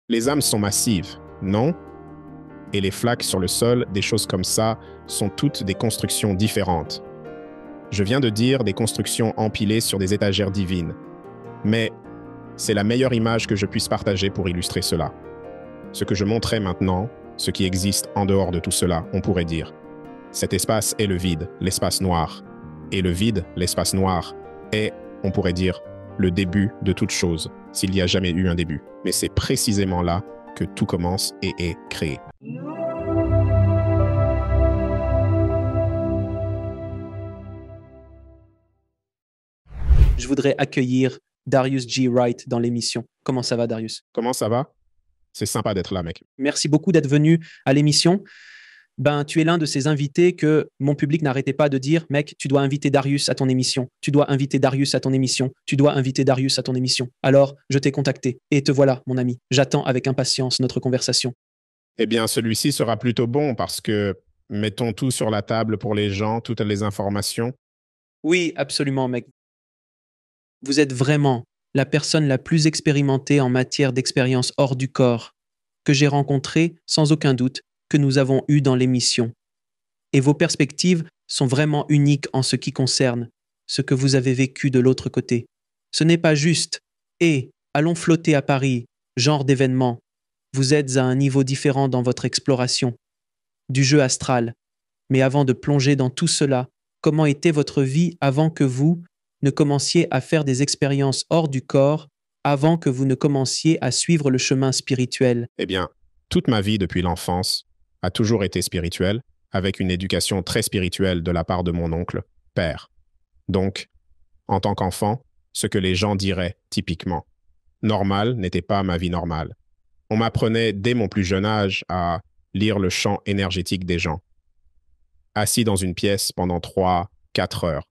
Les âmes sont massives, non? Et les flaques sur le sol, des choses comme ça, sont toutes des constructions différentes. Je viens de dire des constructions empilées sur des étagères divines. Mais c'est la meilleure image que je puisse partager pour illustrer cela. Ce que je montrais maintenant, ce qui existe en dehors de tout cela, on pourrait dire. Cet espace est le vide, l'espace noir. Et le vide, l'espace noir, est, on pourrait dire, le début de toute chose, s'il n'y a jamais eu un début. Mais c'est précisément là que tout commence et est créé. Je voudrais accueillir Darius G. Wright dans l'émission. Comment ça va, Darius? Comment ça va? C'est sympa d'être là, mec. Merci beaucoup d'être venu à l'émission. Tu es l'un de ces invités que mon public n'arrêtait pas de dire, mec, tu dois inviter Darius à ton émission. Tu dois inviter Darius à ton émission. Tu dois inviter Darius à ton émission. Alors, je t'ai contacté. Et te voilà, mon ami. J'attends avec impatience notre conversation. Eh bien, celui-ci sera plutôt bon parce que mettons tout sur la table pour les gens, toutes les informations. Oui, absolument, mec. Vous êtes vraiment la personne la plus expérimentée en matière d'expérience hors du corps que j'ai rencontrée, sans aucun doute, que nous avons eue dans l'émission. Et vos perspectives sont vraiment uniques en ce qui concerne ce que vous avez vécu de l'autre côté. Ce n'est pas juste « et allons flotter à Paris », genre d'événement. Vous êtes à un niveau différent dans votre exploration du jeu astral. Mais avant de plonger dans tout cela, comment était votre vie avant que vous ne commenciez à faire des expériences hors du corps, avant que vous ne commenciez à suivre le chemin spirituel? Eh bien, toute ma vie depuis l'enfance a toujours été spirituelle, avec une éducation très spirituelle de la part de mon oncle, père. Donc, en tant qu'enfant, ce que les gens diraient typiquement normal n'était pas ma vie normale. On m'apprenait dès mon plus jeune âge à lire le champ énergétique des gens, assis dans une pièce pendant 3-4 heures.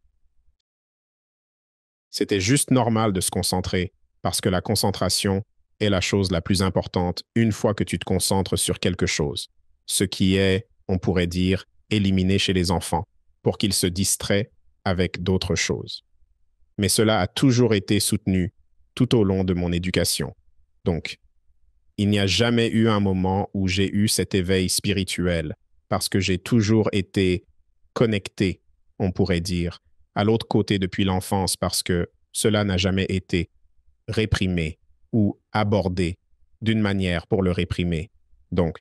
C'était juste normal de se concentrer, parce que la concentration est la chose la plus importante une fois que tu te concentres sur quelque chose, ce qui est, on pourrait dire, éliminé chez les enfants, pour qu'ils se distraient avec d'autres choses. Mais cela a toujours été soutenu tout au long de mon éducation. Donc, il n'y a jamais eu un moment où j'ai eu cet éveil spirituel, parce que j'ai toujours été connecté, on pourrait dire, à l'autre côté depuis l'enfance, parce que cela n'a jamais été réprimé ou abordé d'une manière pour le réprimer. Donc,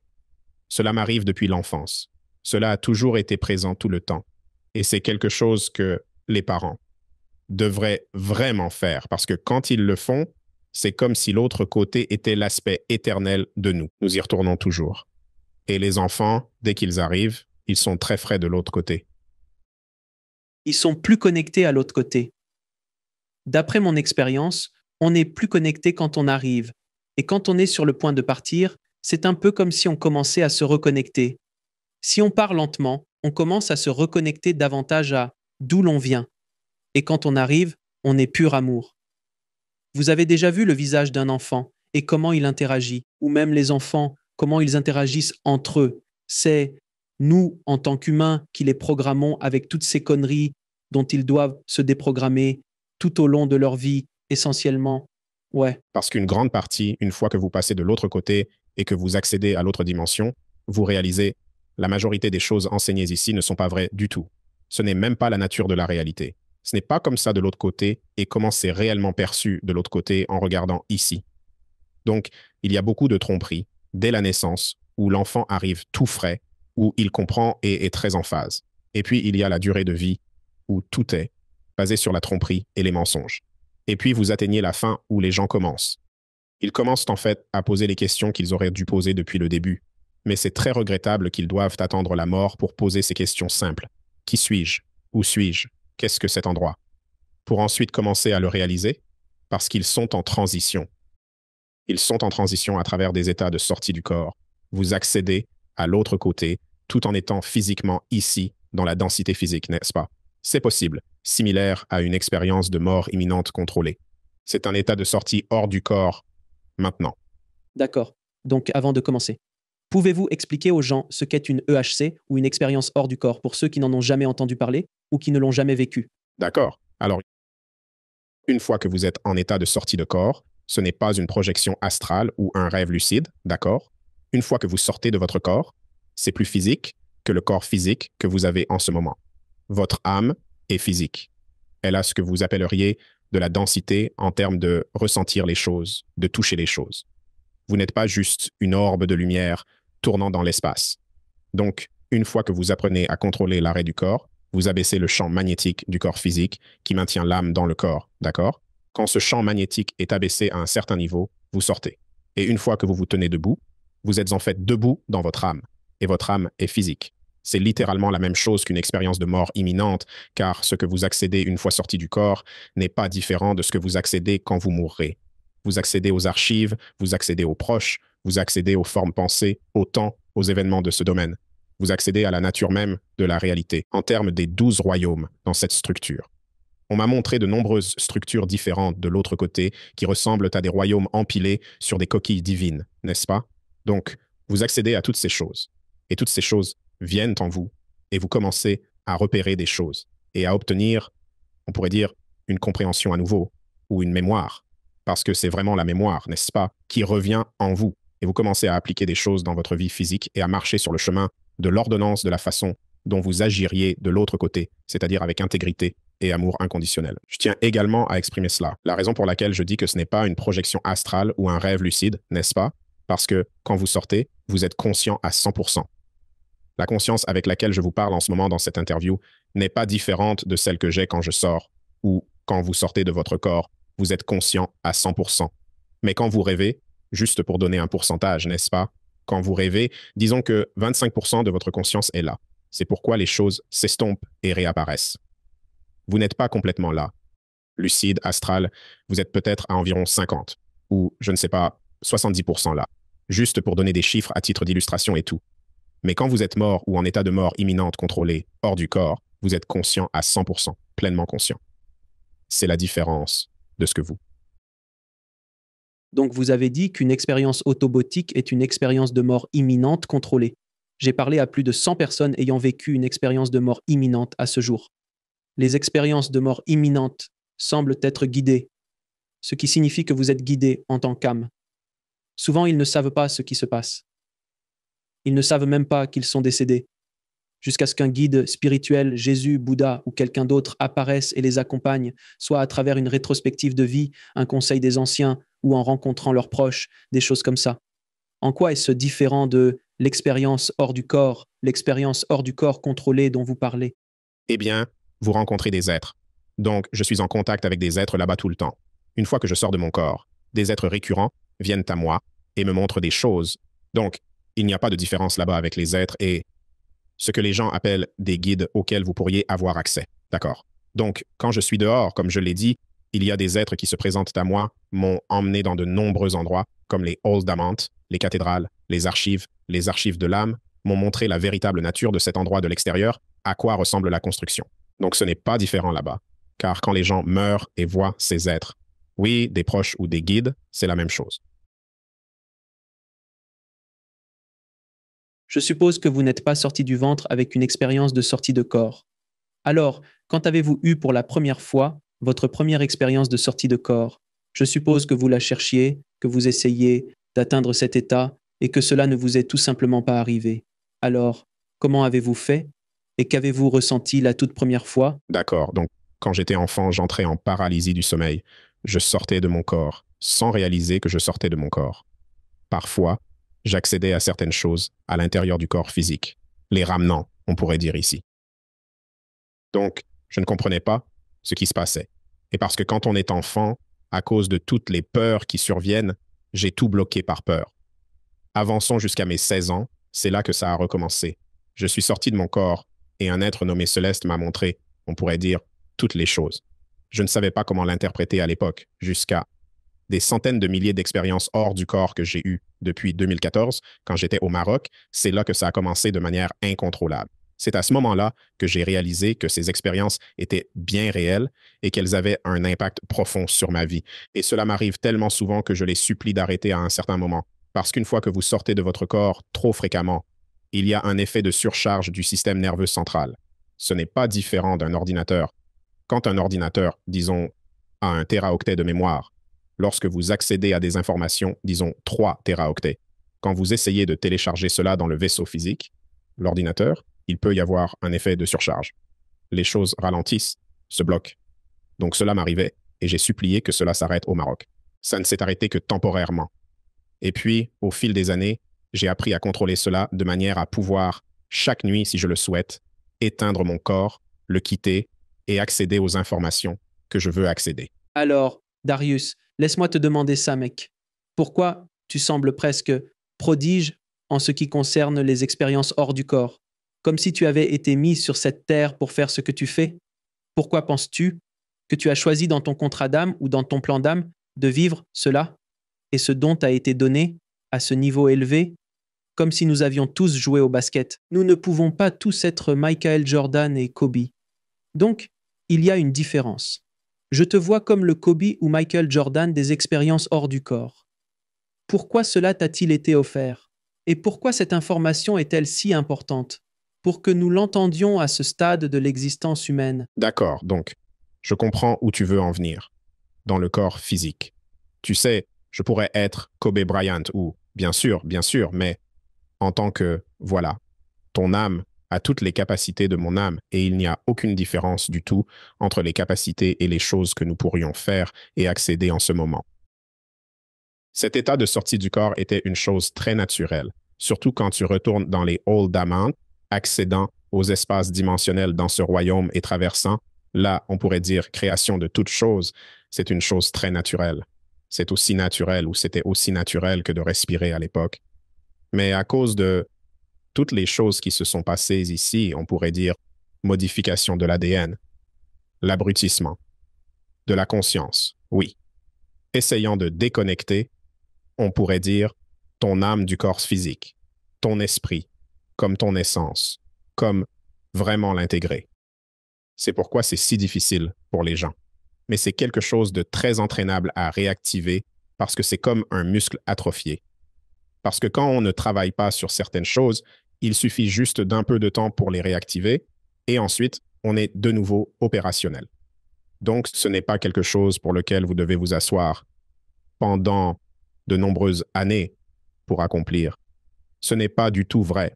cela m'arrive depuis l'enfance. Cela a toujours été présent tout le temps. Et c'est quelque chose que les parents devraient vraiment faire, parce que quand ils le font, c'est comme si l'autre côté était l'aspect éternel de nous. Nous y retournons toujours. Et les enfants, dès qu'ils arrivent, ils sont très frais de l'autre côté. Ils sont plus connectés à l'autre côté. D'après mon expérience, on est plus connecté quand on arrive. Et quand on est sur le point de partir, c'est un peu comme si on commençait à se reconnecter. Si on part lentement, on commence à se reconnecter davantage à d'où l'on vient. Et quand on arrive, on est pur amour. Vous avez déjà vu le visage d'un enfant et comment il interagit, ou même les enfants, comment ils interagissent entre eux. C'est nous, en tant qu'humains, qui les programmons avec toutes ces conneries dont ils doivent se déprogrammer tout au long de leur vie, essentiellement. Ouais. Parce qu'une grande partie, une fois que vous passez de l'autre côté et que vous accédez à l'autre dimension, vous réalisez la majorité des choses enseignées ici ne sont pas vraies du tout. Ce n'est même pas la nature de la réalité. Ce n'est pas comme ça de l'autre côté et comment c'est réellement perçu de l'autre côté en regardant ici. Donc, il y a beaucoup de tromperies dès la naissance où l'enfant arrive tout frais, où il comprend et est très en phase. Et puis, il y a la durée de vie où tout est basé sur la tromperie et les mensonges. Et puis, vous atteignez la fin où les gens commencent. Ils commencent en fait à poser les questions qu'ils auraient dû poser depuis le début. Mais c'est très regrettable qu'ils doivent attendre la mort pour poser ces questions simples. Qui suis-je? Où suis-je? Qu'est-ce que cet endroit? Pour ensuite commencer à le réaliser, parce qu'ils sont en transition. Ils sont en transition à travers des états de sortie du corps. Vous accédez à l'autre côté, tout en étant physiquement ici, dans la densité physique, n'est-ce pas? C'est possible, similaire à une expérience de mort imminente contrôlée. C'est un état de sortie hors du corps, maintenant. D'accord. Donc, avant de commencer, pouvez-vous expliquer aux gens ce qu'est une EHC ou une expérience hors du corps pour ceux qui n'en ont jamais entendu parler ou qui ne l'ont jamais vécu? D'accord. Alors, une fois que vous êtes en état de sortie de corps, Ce n'est pas une projection astrale ou un rêve lucide, d'accord? Une fois que vous sortez de votre corps, c'est plus physique que le corps physique que vous avez en ce moment. Votre âme est physique. Elle a ce que vous appelleriez de la densité en termes de ressentir les choses, de toucher les choses. Vous n'êtes pas juste une orbe de lumière tournant dans l'espace. Donc, une fois que vous apprenez à contrôler l'arrêt du corps, vous abaissez le champ magnétique du corps physique qui maintient l'âme dans le corps, d'accord? Quand ce champ magnétique est abaissé à un certain niveau, vous sortez. Et une fois que vous vous tenez debout, vous êtes en fait debout dans votre âme. Et votre âme est physique. C'est littéralement la même chose qu'une expérience de mort imminente, car ce que vous accédez une fois sorti du corps n'est pas différent de ce que vous accédez quand vous mourrez. Vous accédez aux archives, vous accédez aux proches, vous accédez aux formes pensées, au temps, aux événements de ce domaine. Vous accédez à la nature même de la réalité, en termes des 12 royaumes dans cette structure. On m'a montré de nombreuses structures différentes de l'autre côté qui ressemblent à des royaumes empilés sur des coquilles divines, n'est-ce pas? Donc, vous accédez à toutes ces choses. Et toutes ces choses viennent en vous, et vous commencez à repérer des choses et à obtenir, on pourrait dire, une compréhension à nouveau, ou une mémoire, parce que c'est vraiment la mémoire, n'est-ce pas, qui revient en vous, et vous commencez à appliquer des choses dans votre vie physique et à marcher sur le chemin de l'ordonnance de la façon dont vous agiriez de l'autre côté, c'est-à-dire avec intégrité et amour inconditionnel. Je tiens également à exprimer cela. La raison pour laquelle je dis que ce n'est pas une projection astrale ou un rêve lucide, n'est-ce pas? Parce que quand vous sortez, vous êtes conscient à 100%. La conscience avec laquelle je vous parle en ce moment dans cette interview n'est pas différente de celle que j'ai quand je sors ou quand vous sortez de votre corps, vous êtes conscient à 100%. Mais quand vous rêvez, juste pour donner un pourcentage, n'est-ce pas? Quand vous rêvez, disons que 25% de votre conscience est là. C'est pourquoi les choses s'estompent et réapparaissent. Vous n'êtes pas complètement là. Lucide, astral, vous êtes peut-être à environ 50, ou je ne sais pas, 70% là. Juste pour donner des chiffres à titre d'illustration et tout. Mais quand vous êtes mort ou en état de mort imminente contrôlée, hors du corps, vous êtes conscient à 100%, pleinement conscient. C'est la différence de ce que vous. Donc vous avez dit qu'une expérience autobotique est une expérience de mort imminente contrôlée. J'ai parlé à plus de 100 personnes ayant vécu une expérience de mort imminente à ce jour. Les expériences de mort imminente semblent être guidées, ce qui signifie que vous êtes guidé en tant qu'âme. Souvent, ils ne savent pas ce qui se passe. Ils ne savent même pas qu'ils sont décédés, jusqu'à ce qu'un guide spirituel, Jésus, Bouddha ou quelqu'un d'autre apparaisse et les accompagne, soit à travers une rétrospective de vie, un conseil des anciens, ou en rencontrant leurs proches, des choses comme ça. En quoi est-ce différent de l'expérience hors du corps contrôlée dont vous parlez? Eh bien, vous rencontrez des êtres. Donc, je suis en contact avec des êtres là-bas tout le temps. Une fois que je sors de mon corps, des êtres récurrents viennent à moi et me montrent des choses. Donc, il n'y a pas de différence là-bas avec les êtres et ce que les gens appellent des guides auxquels vous pourriez avoir accès. D'accord? Donc, quand je suis dehors, comme je l'ai dit, il y a des êtres qui se présentent à moi, m'ont emmené dans de nombreux endroits, comme les halls d'Amant, les cathédrales, les archives de l'âme, m'ont montré la véritable nature de cet endroit de l'extérieur, à quoi ressemble la construction. Donc ce n'est pas différent là-bas, car quand les gens meurent et voient ces êtres, oui, des proches ou des guides, c'est la même chose. Je suppose que vous n'êtes pas sorti du ventre avec une expérience de sortie de corps. Alors, quand avez-vous eu pour la première fois votre première expérience de sortie de corps? Je suppose que vous la cherchiez, que vous essayiez d'atteindre cet état et que cela ne vous est tout simplement pas arrivé. Alors, comment avez-vous fait et qu'avez-vous ressenti la toute première fois? D'accord, donc quand j'étais enfant, j'entrais en paralysie du sommeil. Je sortais de mon corps, sans réaliser que je sortais de mon corps. Parfois, j'accédais à certaines choses à l'intérieur du corps physique, les ramenant, on pourrait dire ici. Donc, je ne comprenais pas ce qui se passait. Et parce que quand on est enfant, à cause de toutes les peurs qui surviennent, j'ai tout bloqué par peur. Avançons jusqu'à mes 16 ans, c'est là que ça a recommencé. Je suis sorti de mon corps et un être nommé Céleste m'a montré, on pourrait dire, toutes les choses. Je ne savais pas comment l'interpréter à l'époque, jusqu'à des centaines de milliers d'expériences hors du corps que j'ai eues depuis 2014, quand j'étais au Maroc, c'est là que ça a commencé de manière incontrôlable. C'est à ce moment-là que j'ai réalisé que ces expériences étaient bien réelles et qu'elles avaient un impact profond sur ma vie. Et cela m'arrive tellement souvent que je les supplie d'arrêter à un certain moment. Parce qu'une fois que vous sortez de votre corps trop fréquemment, il y a un effet de surcharge du système nerveux central. Ce n'est pas différent d'un ordinateur. Quand un ordinateur, disons, a un téraoctet de mémoire, lorsque vous accédez à des informations, disons 3 téraoctets. Quand vous essayez de télécharger cela dans le vaisseau physique, l'ordinateur, il peut y avoir un effet de surcharge. Les choses ralentissent, se bloquent. Donc cela m'arrivait et j'ai supplié que cela s'arrête au Maroc. Ça ne s'est arrêté que temporairement. Et puis, au fil des années, j'ai appris à contrôler cela de manière à pouvoir, chaque nuit si je le souhaite, éteindre mon corps, le quitter et accéder aux informations que je veux accéder. Alors, Darius, laisse-moi te demander ça, mec. Pourquoi tu sembles presque prodige en ce qui concerne les expériences hors du corps, comme si tu avais été mis sur cette terre pour faire ce que tu fais? Pourquoi penses-tu que tu as choisi dans ton contrat d'âme ou dans ton plan d'âme de vivre cela et ce don t'a été donné à ce niveau élevé, comme si nous avions tous joué au basket? Nous ne pouvons pas tous être Michael Jordan et Kobe. Donc, il y a une différence. Je te vois comme le Kobe ou Michael Jordan des expériences hors du corps. Pourquoi cela t'a-t-il été offert? Et pourquoi cette information est-elle si importante? Pour que nous l'entendions à ce stade de l'existence humaine. D'accord, donc, je comprends où tu veux en venir, dans le corps physique. Tu sais, je pourrais être Kobe Bryant ou, bien sûr, mais en tant que, voilà, ton âme a toutes les capacités de mon âme et il n'y a aucune différence du tout entre les capacités et les choses que nous pourrions faire et accéder en ce moment. Cet état de sortie du corps était une chose très naturelle, surtout quand tu retournes dans les halls d'Amant, accédant aux espaces dimensionnels dans ce royaume et traversant, là, on pourrait dire création de toute chose, c'est une chose très naturelle. C'est aussi naturel ou c'était aussi naturel que de respirer à l'époque. Mais à cause de toutes les choses qui se sont passées ici, on pourrait dire modification de l'ADN, l'abrutissement, de la conscience, oui. Essayant de déconnecter, on pourrait dire ton âme du corps physique, ton esprit, comme ton essence, comme vraiment l'intégrer. C'est pourquoi c'est si difficile pour les gens. Mais c'est quelque chose de très entraînable à réactiver parce que c'est comme un muscle atrophié. Parce que quand on ne travaille pas sur certaines choses, il suffit juste d'un peu de temps pour les réactiver et ensuite, on est de nouveau opérationnel. Donc, ce n'est pas quelque chose pour lequel vous devez vous asseoir pendant de nombreuses années pour accomplir. Ce n'est pas du tout vrai.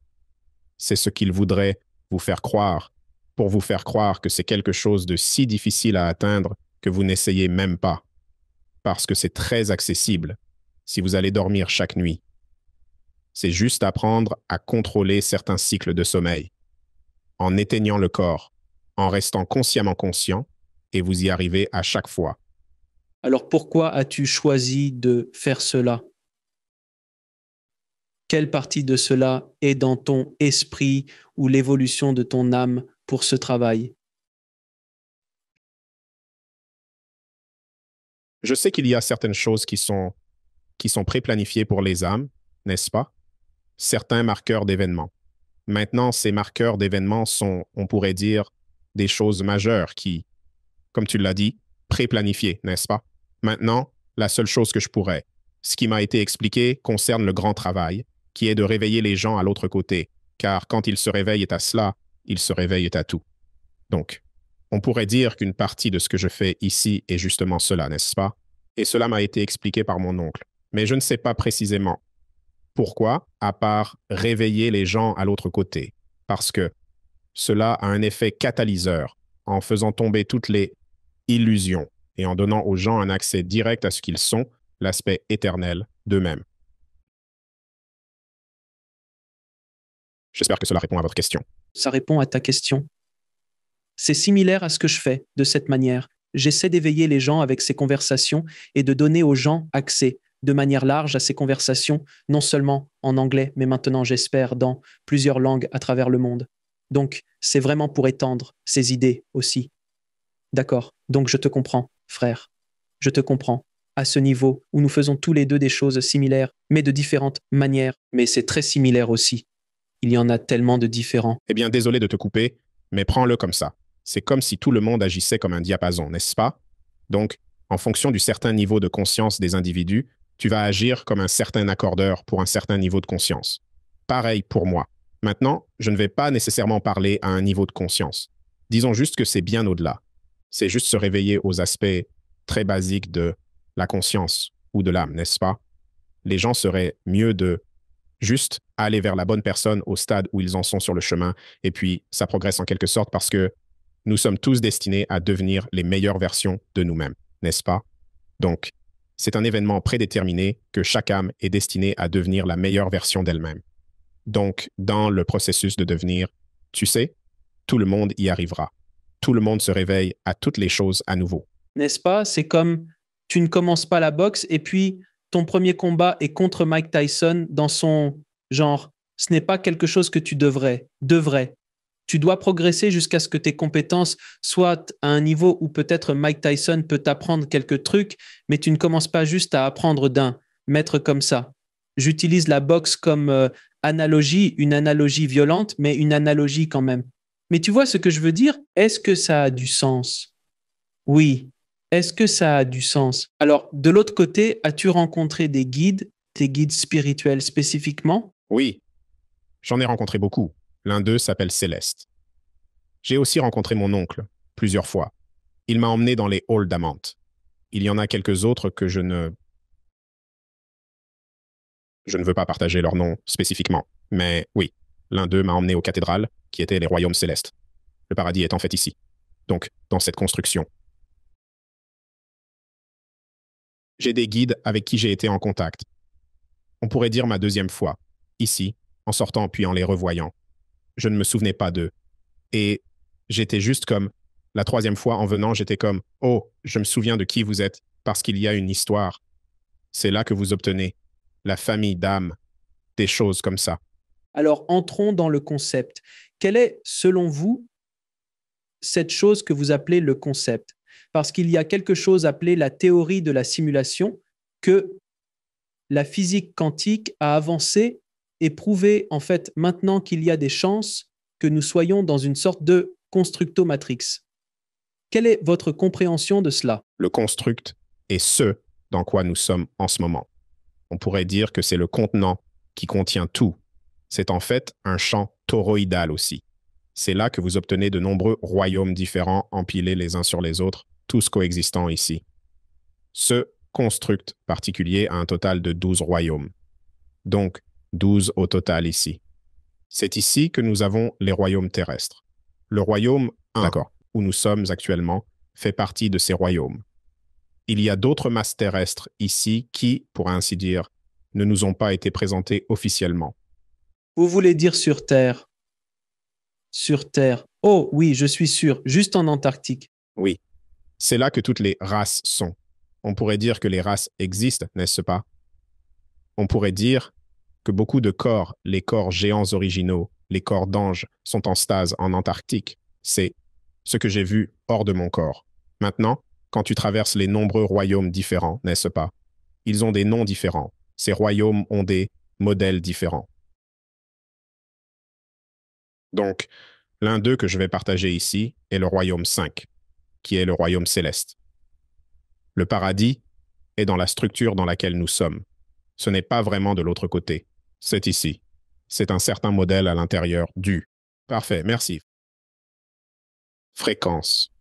C'est ce qu'ils voudraient vous faire croire, pour vous faire croire que c'est quelque chose de si difficile à atteindre que vous n'essayez même pas, parce que c'est très accessible si vous allez dormir chaque nuit. C'est juste apprendre à contrôler certains cycles de sommeil, en éteignant le corps, en restant consciemment conscient, et vous y arrivez à chaque fois. Alors pourquoi as-tu choisi de faire cela? Quelle partie de cela est dans ton esprit ou l'évolution de ton âme pour ce travail? Je sais qu'il y a certaines choses qui sont pré-planifiées pour les âmes, n'est-ce pas? Certains marqueurs d'événements. Maintenant, ces marqueurs d'événements sont, on pourrait dire, des choses majeures qui, comme tu l'as dit, pré-planifiées, n'est-ce pas? Maintenant, la seule chose que je pourrais, ce qui m'a été expliqué concerne le grand travail, qui est de réveiller les gens à l'autre côté, car quand ils se réveillent à cela, ils se réveillent à tout. Donc, on pourrait dire qu'une partie de ce que je fais ici est justement cela, n'est-ce pas? Et cela m'a été expliqué par mon oncle. Mais je ne sais pas précisément pourquoi, à part réveiller les gens à l'autre côté. Parce que cela a un effet catalyseur en faisant tomber toutes les illusions et en donnant aux gens un accès direct à ce qu'ils sont, l'aspect éternel d'eux-mêmes. J'espère que cela répond à votre question. Ça répond à ta question. C'est similaire à ce que je fais de cette manière. J'essaie d'éveiller les gens avec ces conversations et de donner aux gens accès de manière large à ces conversations, non seulement en anglais, mais maintenant, j'espère, dans plusieurs langues à travers le monde. Donc, c'est vraiment pour étendre ces idées aussi. D'accord. Donc, je te comprends, frère. Je te comprends. À ce niveau où nous faisons tous les deux des choses similaires, mais de différentes manières. Mais c'est très similaire aussi. Il y en a tellement de différents. Eh bien, désolé de te couper, mais prends-le comme ça. C'est comme si tout le monde agissait comme un diapason, n'est-ce pas? Donc, en fonction du certain niveau de conscience des individus, tu vas agir comme un certain accordeur pour un certain niveau de conscience. Pareil pour moi. Maintenant, je ne vais pas nécessairement parler à un niveau de conscience. Disons juste que c'est bien au-delà. C'est juste se réveiller aux aspects très basiques de la conscience ou de l'âme, n'est-ce pas? Les gens seraient mieux de juste aller vers la bonne personne au stade où ils en sont sur le chemin, et puis ça progresse en quelque sorte parce que nous sommes tous destinés à devenir les meilleures versions de nous-mêmes, n'est-ce pas? Donc, c'est un événement prédéterminé que chaque âme est destinée à devenir la meilleure version d'elle-même. Donc, dans le processus de devenir, tu sais, tout le monde y arrivera. Tout le monde se réveille à toutes les choses à nouveau. N'est-ce pas? C'est comme tu ne commences pas la boxe et puis ton premier combat est contre Mike Tyson dans son genre. Ce n'est pas quelque chose que tu devrais. Tu dois progresser jusqu'à ce que tes compétences soient à un niveau où peut-être Mike Tyson peut t'apprendre quelques trucs, mais tu ne commences pas juste à apprendre d'un maître comme ça. J'utilise la boxe comme analogie, une analogie violente, mais une analogie quand même. Mais tu vois ce que je veux dire? Est-ce que ça a du sens? Oui. Est-ce que ça a du sens? Alors, de l'autre côté, as-tu rencontré des guides, tes guides spirituels spécifiquement? Oui, j'en ai rencontré beaucoup. L'un d'eux s'appelle Céleste. J'ai aussi rencontré mon oncle, plusieurs fois. Il m'a emmené dans les halls d'Amante. Il y en a quelques autres que je ne veux pas partager leur nom spécifiquement. Mais oui, l'un d'eux m'a emmené aux cathédrales, qui étaient les royaumes célestes. Le paradis est en fait ici. Donc, dans cette construction. J'ai des guides avec qui j'ai été en contact. On pourrait dire ma deuxième fois, ici, en sortant puis en les revoyant. Je ne me souvenais pas d'eux. Et j'étais juste comme, la troisième fois en venant, j'étais comme, oh, je me souviens de qui vous êtes, parce qu'il y a une histoire. C'est là que vous obtenez la famille d'âmes, des choses comme ça. Alors, entrons dans le concept. Quelle est, selon vous, cette chose que vous appelez le concept? Parce qu'il y a quelque chose appelé la théorie de la simulation que la physique quantique a avancé et prouvé, en fait, maintenant qu'il y a des chances que nous soyons dans une sorte de constructo-matrix. Quelle est votre compréhension de cela? Le construct est ce dans quoi nous sommes en ce moment. On pourrait dire que c'est le contenant qui contient tout. C'est en fait un champ toroïdal aussi. C'est là que vous obtenez de nombreux royaumes différents empilés les uns sur les autres, tous coexistants ici. Ce construct particulier a un total de 12 royaumes. Donc, 12 au total ici. C'est ici que nous avons les royaumes terrestres. Le royaume 1, où nous sommes actuellement, fait partie de ces royaumes. Il y a d'autres masses terrestres ici qui, pour ainsi dire, ne nous ont pas été présentées officiellement. Vous voulez dire sur Terre? Sur Terre. Oh oui, je suis sûr, juste en Antarctique. Oui, c'est là que toutes les races sont. On pourrait dire que les races existent, n'est-ce pas? On pourrait dire que beaucoup de corps, les corps géants originaux, les corps d'anges, sont en stase en Antarctique. C'est ce que j'ai vu hors de mon corps. Maintenant, quand tu traverses les nombreux royaumes différents, n'est-ce pas? Ils ont des noms différents. Ces royaumes ont des modèles différents. Donc, l'un d'eux que je vais partager ici est le royaume 5, qui est le royaume céleste. Le paradis est dans la structure dans laquelle nous sommes. Ce n'est pas vraiment de l'autre côté. C'est ici. C'est un certain modèle à l'intérieur du. Parfait, merci. Fréquence.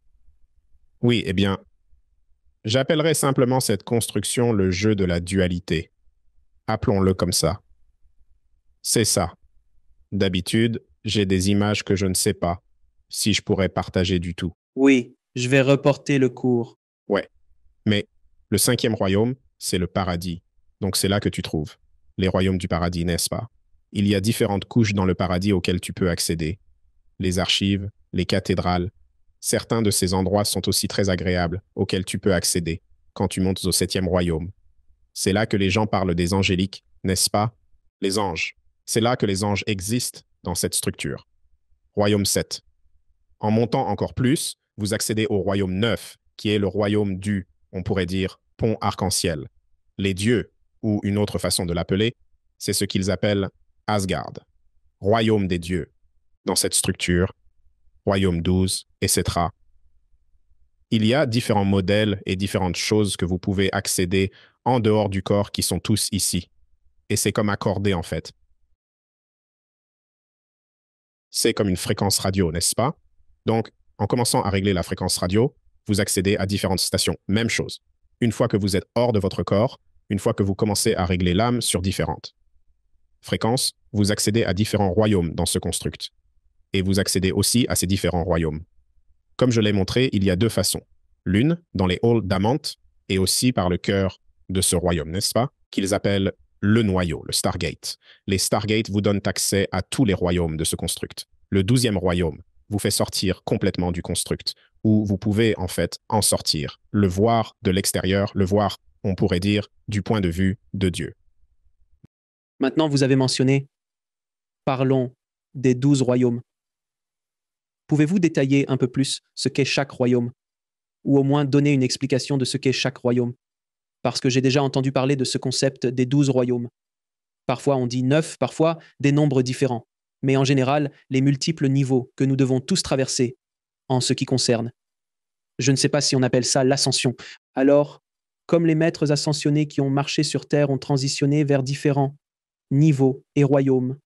Oui, eh bien, j'appellerais simplement cette construction le jeu de la dualité. Appelons-le comme ça. C'est ça. D'habitude, j'ai des images que je ne sais pas si je pourrais partager du tout. Oui, je vais reporter le cours. Ouais. Mais le 5e royaume, c'est le paradis. Donc c'est là que tu trouves les royaumes du paradis, n'est-ce pas? Il y a différentes couches dans le paradis auxquelles tu peux accéder. Les archives, les cathédrales. Certains de ces endroits sont aussi très agréables auxquels tu peux accéder quand tu montes au 7e royaume. C'est là que les gens parlent des angéliques, n'est-ce pas? Les anges. C'est là que les anges existent dans cette structure. Royaume 7. En montant encore plus, vous accédez au royaume 9, qui est le royaume du, on pourrait dire, pont arc-en-ciel. Les dieux, ou une autre façon de l'appeler, c'est ce qu'ils appellent Asgard, royaume des dieux. Dans cette structure, royaume 12, etc. Il y a différents modèles et différentes choses que vous pouvez accéder en dehors du corps qui sont tous ici. Et c'est comme accordé en fait. C'est comme une fréquence radio, n'est-ce pas? Donc, en commençant à régler la fréquence radio, vous accédez à différentes stations. Même chose. une fois que vous êtes hors de votre corps, une fois que vous commencez à régler l'âme sur différentes fréquences, vous accédez à différents royaumes dans ce construct. Et vous accédez aussi à ces différents royaumes. Comme je l'ai montré, il y a deux façons. L'une, dans les halls d'Amante, et aussi par le cœur de ce royaume, n'est-ce pas, qu'ils appellent le noyau, le Stargate. Les Stargates vous donnent accès à tous les royaumes de ce construct. Le 12e royaume vous fait sortir complètement du construct, où vous pouvez en fait en sortir, le voir de l'extérieur, le voir, on pourrait dire, du point de vue de Dieu. Maintenant, vous avez mentionné, parlons des 12 royaumes. Pouvez-vous détailler un peu plus ce qu'est chaque royaume, ou au moins donner une explication de ce qu'est chaque royaume? Parce que j'ai déjà entendu parler de ce concept des 12 royaumes. Parfois on dit 9, parfois des nombres différents, mais en général, les multiples niveaux que nous devons tous traverser en ce qui concerne. Je ne sais pas si on appelle ça l'ascension. Alors, comme les maîtres ascensionnés qui ont marché sur Terre ont transitionné vers différents niveaux et royaumes,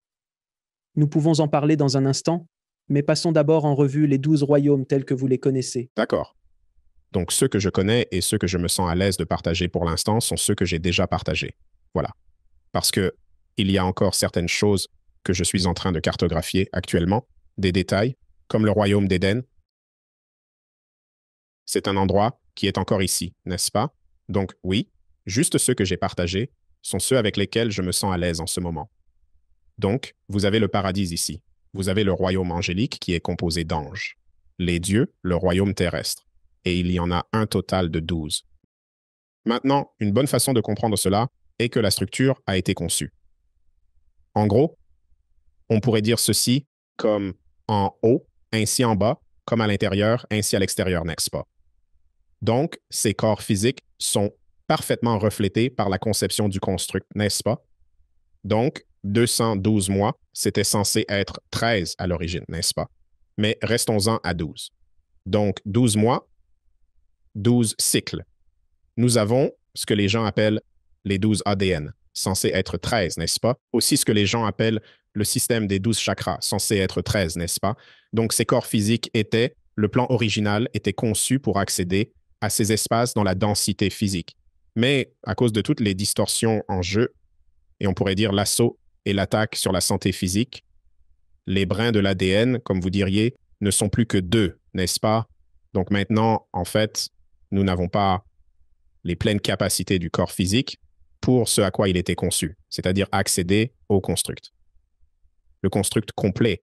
nous pouvons en parler dans un instant, mais passons d'abord en revue les 12 royaumes tels que vous les connaissez. D'accord. Donc, ceux que je connais et ceux que je me sens à l'aise de partager pour l'instant sont ceux que j'ai déjà partagés. Voilà. Parce que il y a encore certaines choses que je suis en train de cartographier actuellement, des détails, comme le royaume d'Éden. C'est un endroit qui est encore ici, n'est-ce pas? Donc, oui, juste ceux que j'ai partagés sont ceux avec lesquels je me sens à l'aise en ce moment. Donc, vous avez le paradis ici. Vous avez le royaume angélique qui est composé d'anges. Les dieux, le royaume terrestre. Et il y en a un total de 12. Maintenant, une bonne façon de comprendre cela est que la structure a été conçue. En gros, on pourrait dire ceci comme en haut, ainsi en bas, comme à l'intérieur, ainsi à l'extérieur, n'est-ce pas? Donc, ces corps physiques sont parfaitement reflétés par la conception du construct, n'est-ce pas? Donc, 212 mois, c'était censé être 13 à l'origine, n'est-ce pas? Mais restons-en à 12. Donc, 12 mois, 12 cycles. Nous avons ce que les gens appellent les 12 ADN, censés être 13, n'est-ce pas? Aussi ce que les gens appellent le système des 12 chakras, censé être 13, n'est-ce pas? Donc, ces corps physiques étaient, le plan original était conçu pour accéder à ces espaces dans la densité physique. Mais à cause de toutes les distorsions en jeu, et on pourrait dire l'assaut et l'attaque sur la santé physique, les brins de l'ADN, comme vous diriez, ne sont plus que 2, n'est-ce pas? Donc maintenant, en fait, nous n'avons pas les pleines capacités du corps physique pour ce à quoi il était conçu, c'est-à-dire accéder au construct. Le construct complet.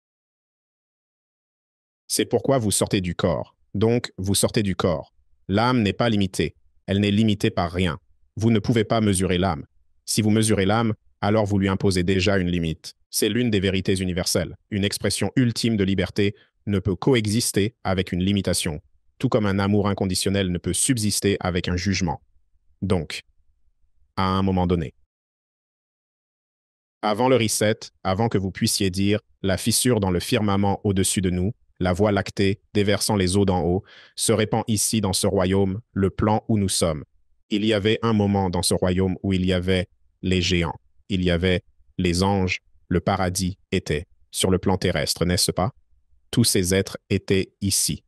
C'est pourquoi vous sortez du corps. Donc, vous sortez du corps. L'âme n'est pas limitée. Elle n'est limitée par rien. Vous ne pouvez pas mesurer l'âme. Si vous mesurez l'âme, alors vous lui imposez déjà une limite. C'est l'une des vérités universelles. Une expression ultime de liberté ne peut coexister avec une limitation, tout comme un amour inconditionnel ne peut subsister avec un jugement. Donc, à un moment donné, avant le reset, avant que vous puissiez dire la fissure dans le firmament au-dessus de nous, la voie lactée déversant les eaux d'en haut, se répand ici dans ce royaume, le plan où nous sommes. Il y avait un moment dans ce royaume où il y avait les géants, il y avait les anges, le paradis était sur le plan terrestre, n'est-ce pas? Tous ces êtres étaient ici.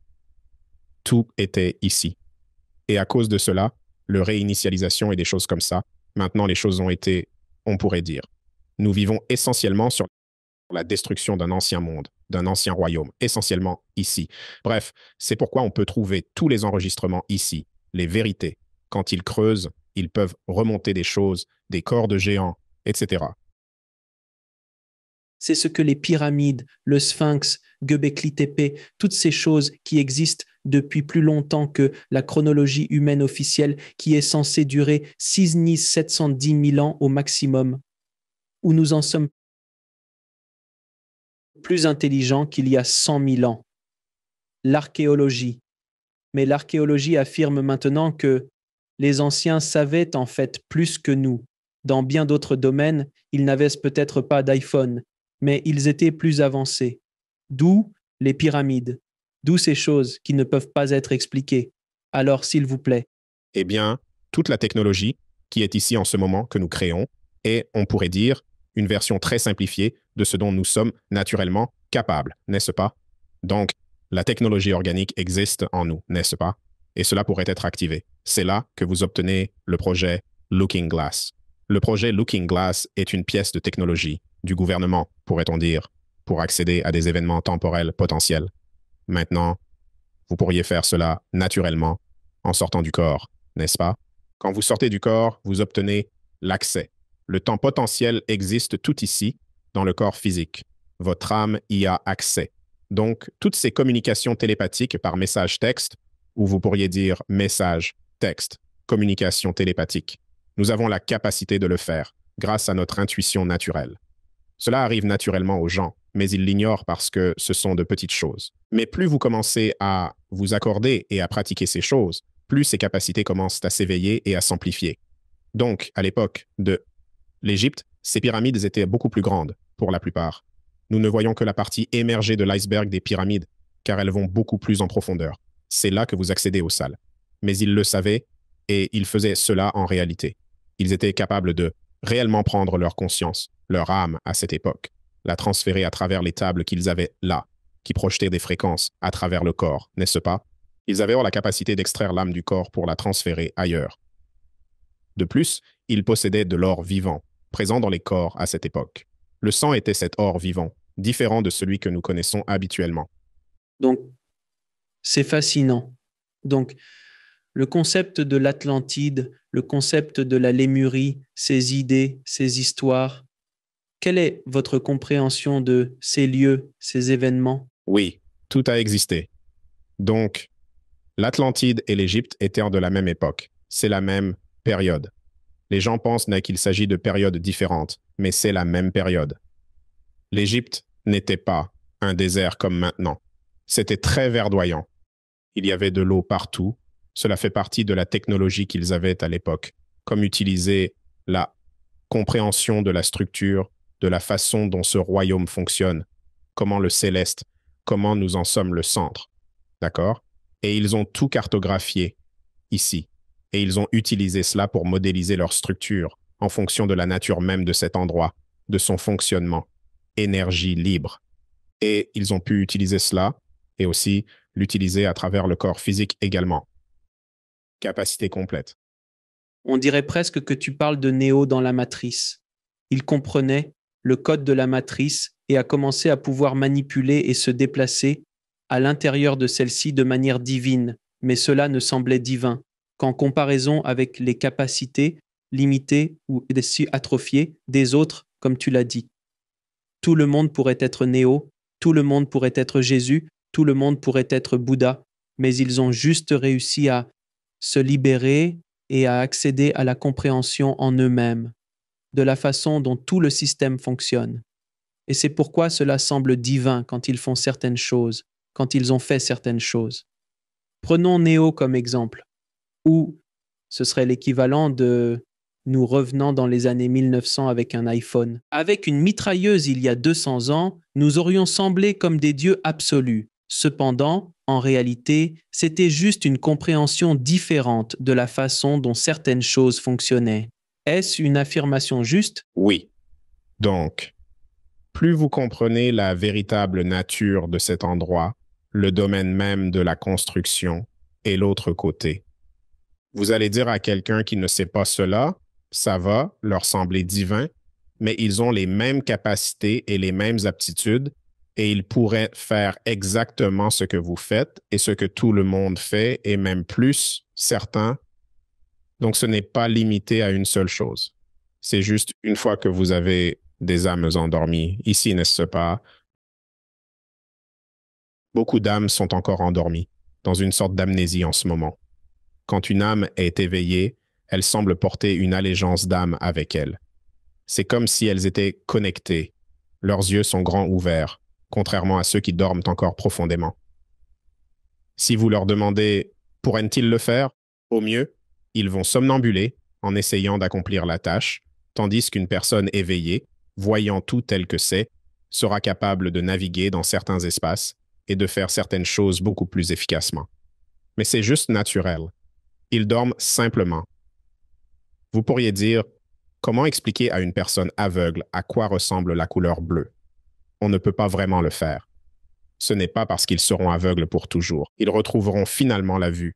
Tout était ici. Et à cause de cela, le réinitialisation et des choses comme ça, maintenant les choses ont été, on pourrait dire, nous vivons essentiellement sur la destruction d'un ancien monde, d'un ancien royaume, essentiellement ici. Bref, c'est pourquoi on peut trouver tous les enregistrements ici, les vérités. Quand ils creusent, ils peuvent remonter des choses, des corps de géants, etc. C'est ce que les pyramides, le sphinx, Göbekli Tepe, toutes ces choses qui existent depuis plus longtemps que la chronologie humaine officielle qui est censée durer 6710 000 ans au maximum, où nous en sommes plus intelligents qu'il y a 100 000 ans. L'archéologie. Mais l'archéologie affirme maintenant que les anciens savaient en fait plus que nous. Dans bien d'autres domaines, ils n'avaient peut-être pas d'iPhone, mais ils étaient plus avancés. D'où les pyramides, d'où ces choses qui ne peuvent pas être expliquées. Alors, s'il vous plaît. Eh bien, toute la technologie qui est ici en ce moment que nous créons est, on pourrait dire, une version très simplifiée de ce dont nous sommes naturellement capables, n'est-ce pas? Donc, la technologie organique existe en nous, n'est-ce pas? et cela pourrait être activé. C'est là que vous obtenez le projet Looking Glass. Le projet Looking Glass est une pièce de technologie du gouvernement, pourrait-on dire, pour accéder à des événements temporels potentiels. Maintenant, vous pourriez faire cela naturellement en sortant du corps, n'est-ce pas? Quand vous sortez du corps, vous obtenez l'accès. Le temps potentiel existe tout ici, dans le corps physique. Votre âme y a accès. Donc, toutes ces communications télépathiques par message texte, ou vous pourriez dire message texte, communication télépathique, nous avons la capacité de le faire grâce à notre intuition naturelle. Cela arrive naturellement aux gens, mais ils l'ignorent parce que ce sont de petites choses. Mais plus vous commencez à vous accorder et à pratiquer ces choses, plus ces capacités commencent à s'éveiller et à s'amplifier. Donc, à l'époque de l'Égypte, ces pyramides étaient beaucoup plus grandes, pour la plupart. Nous ne voyons que la partie émergée de l'iceberg des pyramides, car elles vont beaucoup plus en profondeur. C'est là que vous accédez aux salles. Mais ils le savaient, et ils faisaient cela en réalité. Ils étaient capables de réellement prendre leur conscience, leur âme à cette époque, la transférer à travers les tables qu'ils avaient là, qui projetaient des fréquences à travers le corps, n'est-ce pas? Ils avaient la capacité d'extraire l'âme du corps pour la transférer ailleurs. De plus, ils possédaient de l'or vivant, présent dans les corps à cette époque. Le sang était cet or vivant, différent de celui que nous connaissons habituellement. Donc, c'est fascinant. Donc, le concept de l'Atlantide, le concept de la Lémurie, ces idées, ces histoires, quelle est votre compréhension de ces lieux, ces événements? Oui, tout a existé. Donc, l'Atlantide et l'Égypte étaient de la même époque. C'est la même période. Les gens pensent qu'il s'agit de périodes différentes, mais c'est la même période. L'Égypte n'était pas un désert comme maintenant. C'était très verdoyant. Il y avait de l'eau partout. Cela fait partie de la technologie qu'ils avaient à l'époque, comme utiliser la compréhension de la structure, de la façon dont ce royaume fonctionne, comment le céleste, comment nous en sommes le centre. D'accord? Et ils ont tout cartographié ici. Et ils ont utilisé cela pour modéliser leur structure en fonction de la nature même de cet endroit, de son fonctionnement, énergie libre. Et ils ont pu utiliser cela et aussi l'utiliser à travers le corps physique également. Capacité complète. On dirait presque que tu parles de Néo dans la matrice. Il comprenait le code de la matrice et a commencé à pouvoir manipuler et se déplacer à l'intérieur de celle-ci de manière divine, mais cela ne semblait divin qu'en comparaison avec les capacités limitées ou atrophiées des autres, comme tu l'as dit. Tout le monde pourrait être Néo, tout le monde pourrait être Jésus, tout le monde pourrait être Bouddha, mais ils ont juste réussi à se libérer et à accéder à la compréhension en eux-mêmes, de la façon dont tout le système fonctionne. Et c'est pourquoi cela semble divin quand ils font certaines choses, quand ils ont fait certaines choses. Prenons Néo comme exemple, où ce serait l'équivalent de nous revenant dans les années 1900 avec un iPhone. Avec une mitrailleuse il y a 200 ans, nous aurions semblé comme des dieux absolus. Cependant, en réalité, c'était juste une compréhension différente de la façon dont certaines choses fonctionnaient. Est-ce une affirmation juste? Oui. Donc, plus vous comprenez la véritable nature de cet endroit, le domaine même de la construction et l'autre côté. Vous allez dire à quelqu'un qui ne sait pas cela, ça va leur sembler divin, mais ils ont les mêmes capacités et les mêmes aptitudes et ils pourraient faire exactement ce que vous faites et ce que tout le monde fait et même plus, certains. Donc, ce n'est pas limité à une seule chose. C'est juste une fois que vous avez des âmes endormies. Ici, n'est-ce pas? Beaucoup d'âmes sont encore endormies, dans une sorte d'amnésie en ce moment. Quand une âme est éveillée, elle semble porter une allégeance d'âme avec elle. C'est comme si elles étaient connectées. Leurs yeux sont grands ouverts, contrairement à ceux qui dorment encore profondément. Si vous leur demandez « pourraient-ils le faire ?» Au mieux, ils vont somnambuler en essayant d'accomplir la tâche, tandis qu'une personne éveillée, voyant tout tel que c'est, sera capable de naviguer dans certains espaces et de faire certaines choses beaucoup plus efficacement. Mais c'est juste naturel. Ils dorment simplement. Vous pourriez dire, comment expliquer à une personne aveugle à quoi ressemble la couleur bleue? On ne peut pas vraiment le faire. Ce n'est pas parce qu'ils seront aveugles pour toujours. Ils retrouveront finalement la vue.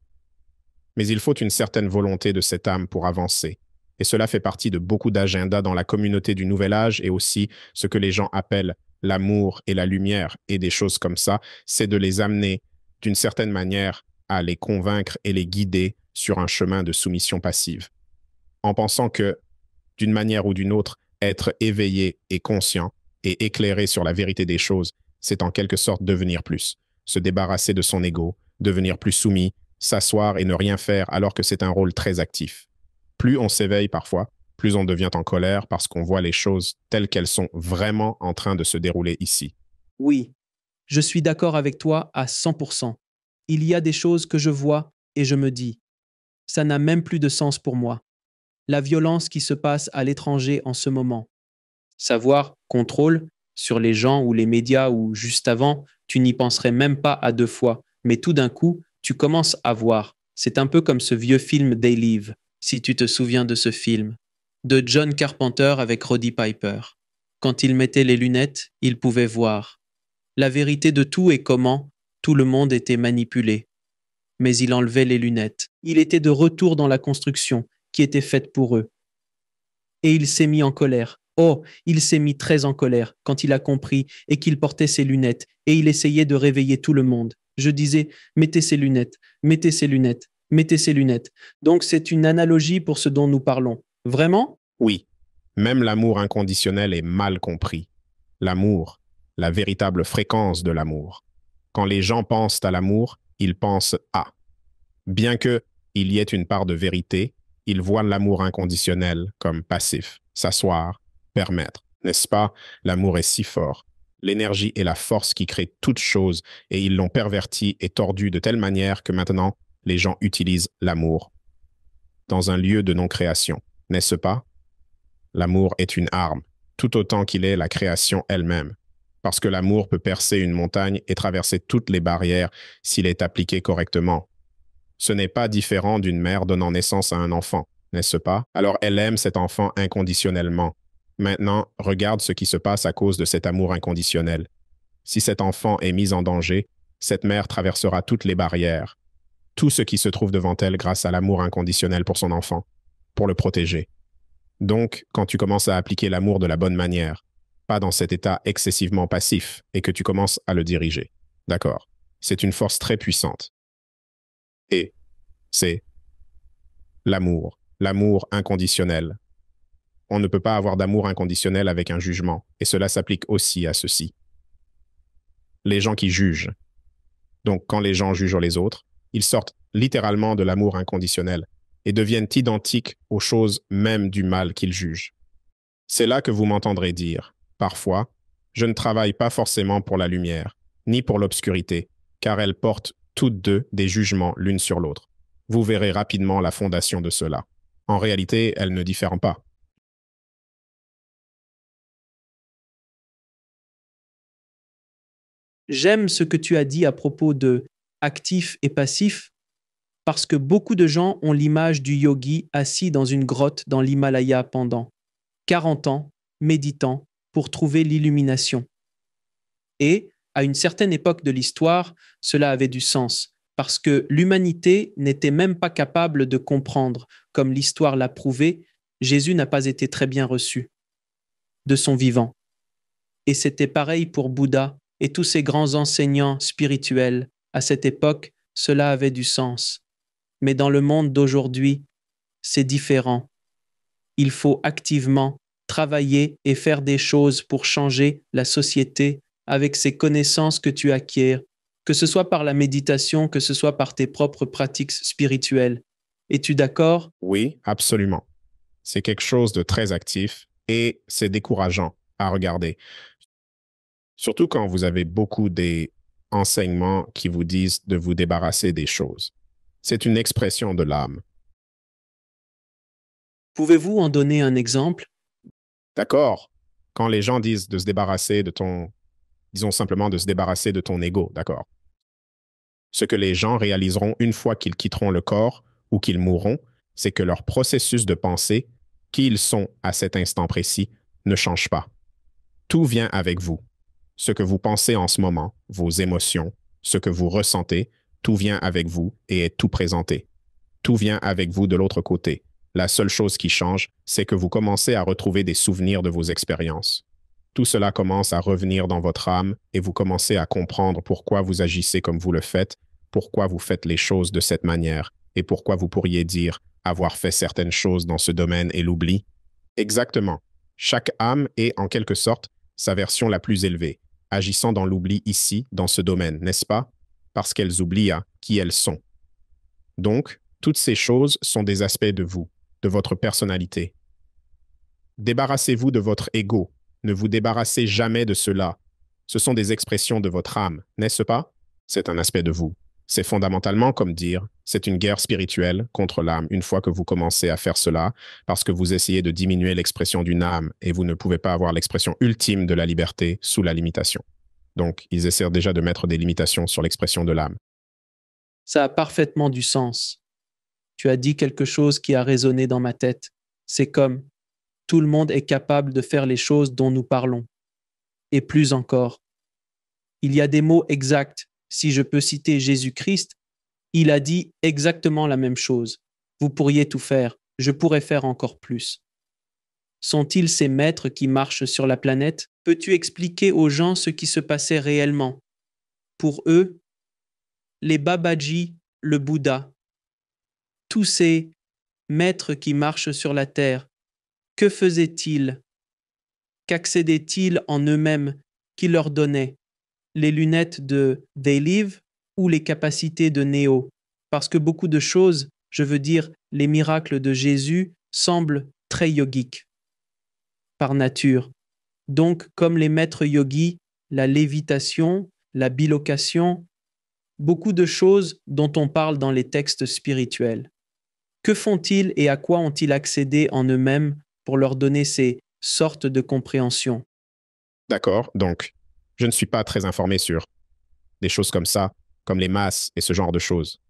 Mais il faut une certaine volonté de cette âme pour avancer. Et cela fait partie de beaucoup d'agendas dans la communauté du Nouvel Âge et aussi ce que les gens appellent l'amour et la lumière et des choses comme ça, c'est de les amener d'une certaine manière à les convaincre et les guider sur un chemin de soumission passive. En pensant que, d'une manière ou d'une autre, être éveillé et conscient et éclairé sur la vérité des choses, c'est en quelque sorte devenir plus, se débarrasser de son ego, devenir plus soumis, s'asseoir et ne rien faire alors que c'est un rôle très actif. Plus on s'éveille parfois, plus on devient en colère parce qu'on voit les choses telles qu'elles sont vraiment en train de se dérouler ici. Oui, je suis d'accord avec toi à 100%. Il y a des choses que je vois et je me dis, ça n'a même plus de sens pour moi. La violence qui se passe à l'étranger en ce moment. Savoir contrôle sur les gens ou les médias ou juste avant, tu n'y penserais même pas à deux fois, mais tout d'un coup, tu commences à voir. C'est un peu comme ce vieux film They Live, si tu te souviens de ce film, de John Carpenter avec Roddy Piper. Quand il mettait les lunettes, il pouvait voir la vérité de tout et comment tout le monde était manipulé. Mais il enlevait les lunettes. Il était de retour dans la construction qui était faite pour eux. Et il s'est mis en colère. Oh, il s'est mis très en colère quand il a compris et qu'il portait ses lunettes et il essayait de réveiller tout le monde. Je disais, mettez ses lunettes, mettez ses lunettes, mettez ses lunettes. Donc c'est une analogie pour ce dont nous parlons. Vraiment? Oui, même l'amour inconditionnel est mal compris. L'amour, la véritable fréquence de l'amour. Quand les gens pensent à l'amour, ils pensent à. Bien que il y ait une part de vérité, ils voient l'amour inconditionnel comme passif, s'asseoir, permettre. N'est-ce pas? L'amour est si fort. L'énergie et la force qui créent toute chose et ils l'ont perverti et tordu de telle manière que maintenant, les gens utilisent l'amour dans un lieu de non-création. N'est-ce pas? L'amour est une arme, tout autant qu'il est la création elle-même. Parce que l'amour peut percer une montagne et traverser toutes les barrières s'il est appliqué correctement. Ce n'est pas différent d'une mère donnant naissance à un enfant, n'est-ce pas? Alors elle aime cet enfant inconditionnellement. Maintenant, regarde ce qui se passe à cause de cet amour inconditionnel. Si cet enfant est mis en danger, cette mère traversera toutes les barrières, tout ce qui se trouve devant elle grâce à l'amour inconditionnel pour son enfant, pour le protéger. Donc, quand tu commences à appliquer l'amour de la bonne manière, pas dans cet état excessivement passif, et que tu commences à le diriger. D'accord? C'est une force très puissante. Et c'est l'amour inconditionnel. On ne peut pas avoir d'amour inconditionnel avec un jugement, et cela s'applique aussi à ceci. Les gens qui jugent. Donc, quand les gens jugent les autres, ils sortent littéralement de l'amour inconditionnel et deviennent identiques aux choses même du mal qu'ils jugent. C'est là que vous m'entendrez dire, parfois, je ne travaille pas forcément pour la lumière, ni pour l'obscurité, car elles portent toutes deux des jugements l'une sur l'autre. Vous verrez rapidement la fondation de cela. En réalité, elles ne diffèrent pas. J'aime ce que tu as dit à propos de actif et passif parce que beaucoup de gens ont l'image du yogi assis dans une grotte dans l'Himalaya pendant 40 ans, méditant pour trouver l'illumination. Et, à une certaine époque de l'histoire, cela avait du sens, parce que l'humanité n'était même pas capable de comprendre, comme l'histoire l'a prouvé, Jésus n'a pas été très bien reçu de son vivant. Et c'était pareil pour Bouddha et tous ces grands enseignants spirituels. À cette époque, cela avait du sens. Mais dans le monde d'aujourd'hui, c'est différent. Il faut activement travailler et faire des choses pour changer la société avec ces connaissances que tu acquiers, que ce soit par la méditation, que ce soit par tes propres pratiques spirituelles. Es-tu d'accord? Oui, absolument. C'est quelque chose de très actif et c'est décourageant à regarder. Surtout quand vous avez beaucoup des enseignements qui vous disent de vous débarrasser des choses. C'est une expression de l'âme. Pouvez-vous en donner un exemple? D'accord? Quand les gens disent de se débarrasser de ton, disons simplement de se débarrasser de ton ego, d'accord? Ce que les gens réaliseront une fois qu'ils quitteront le corps ou qu'ils mourront, c'est que leur processus de pensée, qui ils sont à cet instant précis, ne change pas. Tout vient avec vous. Ce que vous pensez en ce moment, vos émotions, ce que vous ressentez, tout vient avec vous et est tout présenté. Tout vient avec vous de l'autre côté. La seule chose qui change, c'est que vous commencez à retrouver des souvenirs de vos expériences. Tout cela commence à revenir dans votre âme et vous commencez à comprendre pourquoi vous agissez comme vous le faites, pourquoi vous faites les choses de cette manière et pourquoi vous pourriez dire avoir fait certaines choses dans ce domaine et l'oubli. Exactement. Chaque âme est, en quelque sorte, sa version la plus élevée, agissant dans l'oubli ici, dans ce domaine, n'est-ce pas? Parce qu'elles oublient qui elles sont. Donc, toutes ces choses sont des aspects de vous, de votre personnalité. Débarrassez-vous de votre ego. Ne vous débarrassez jamais de cela. Ce sont des expressions de votre âme, n'est-ce pas? C'est un aspect de vous. C'est fondamentalement comme dire, c'est une guerre spirituelle contre l'âme une fois que vous commencez à faire cela, parce que vous essayez de diminuer l'expression d'une âme et vous ne pouvez pas avoir l'expression ultime de la liberté sous la limitation. Donc, ils essaient déjà de mettre des limitations sur l'expression de l'âme. Ça a parfaitement du sens. Tu as dit quelque chose qui a résonné dans ma tête. C'est comme tout le monde est capable de faire les choses dont nous parlons. Et plus encore. Il y a des mots exacts. Si je peux citer Jésus-Christ, il a dit exactement la même chose. Vous pourriez tout faire, je pourrais faire encore plus. Sont-ils ces maîtres qui marchent sur la planète? Peux-tu expliquer aux gens ce qui se passait réellement? Pour eux, les Babaji, le Bouddha, tous ces maîtres qui marchent sur la terre, que faisaient-ils? Qu'accédaient-ils en eux-mêmes? Qui leur donnait? Les lunettes de They Live ou les capacités de Neo? Parce que beaucoup de choses, je veux dire, les miracles de Jésus, semblent très yogiques, par nature. Donc, comme les maîtres yogis, la lévitation, la bilocation, beaucoup de choses dont on parle dans les textes spirituels. Que font-ils et à quoi ont-ils accédé en eux-mêmes pour leur donner ces sortes de compréhension? D'accord, donc, je ne suis pas très informé sur des choses comme ça, comme les masses et ce genre de choses.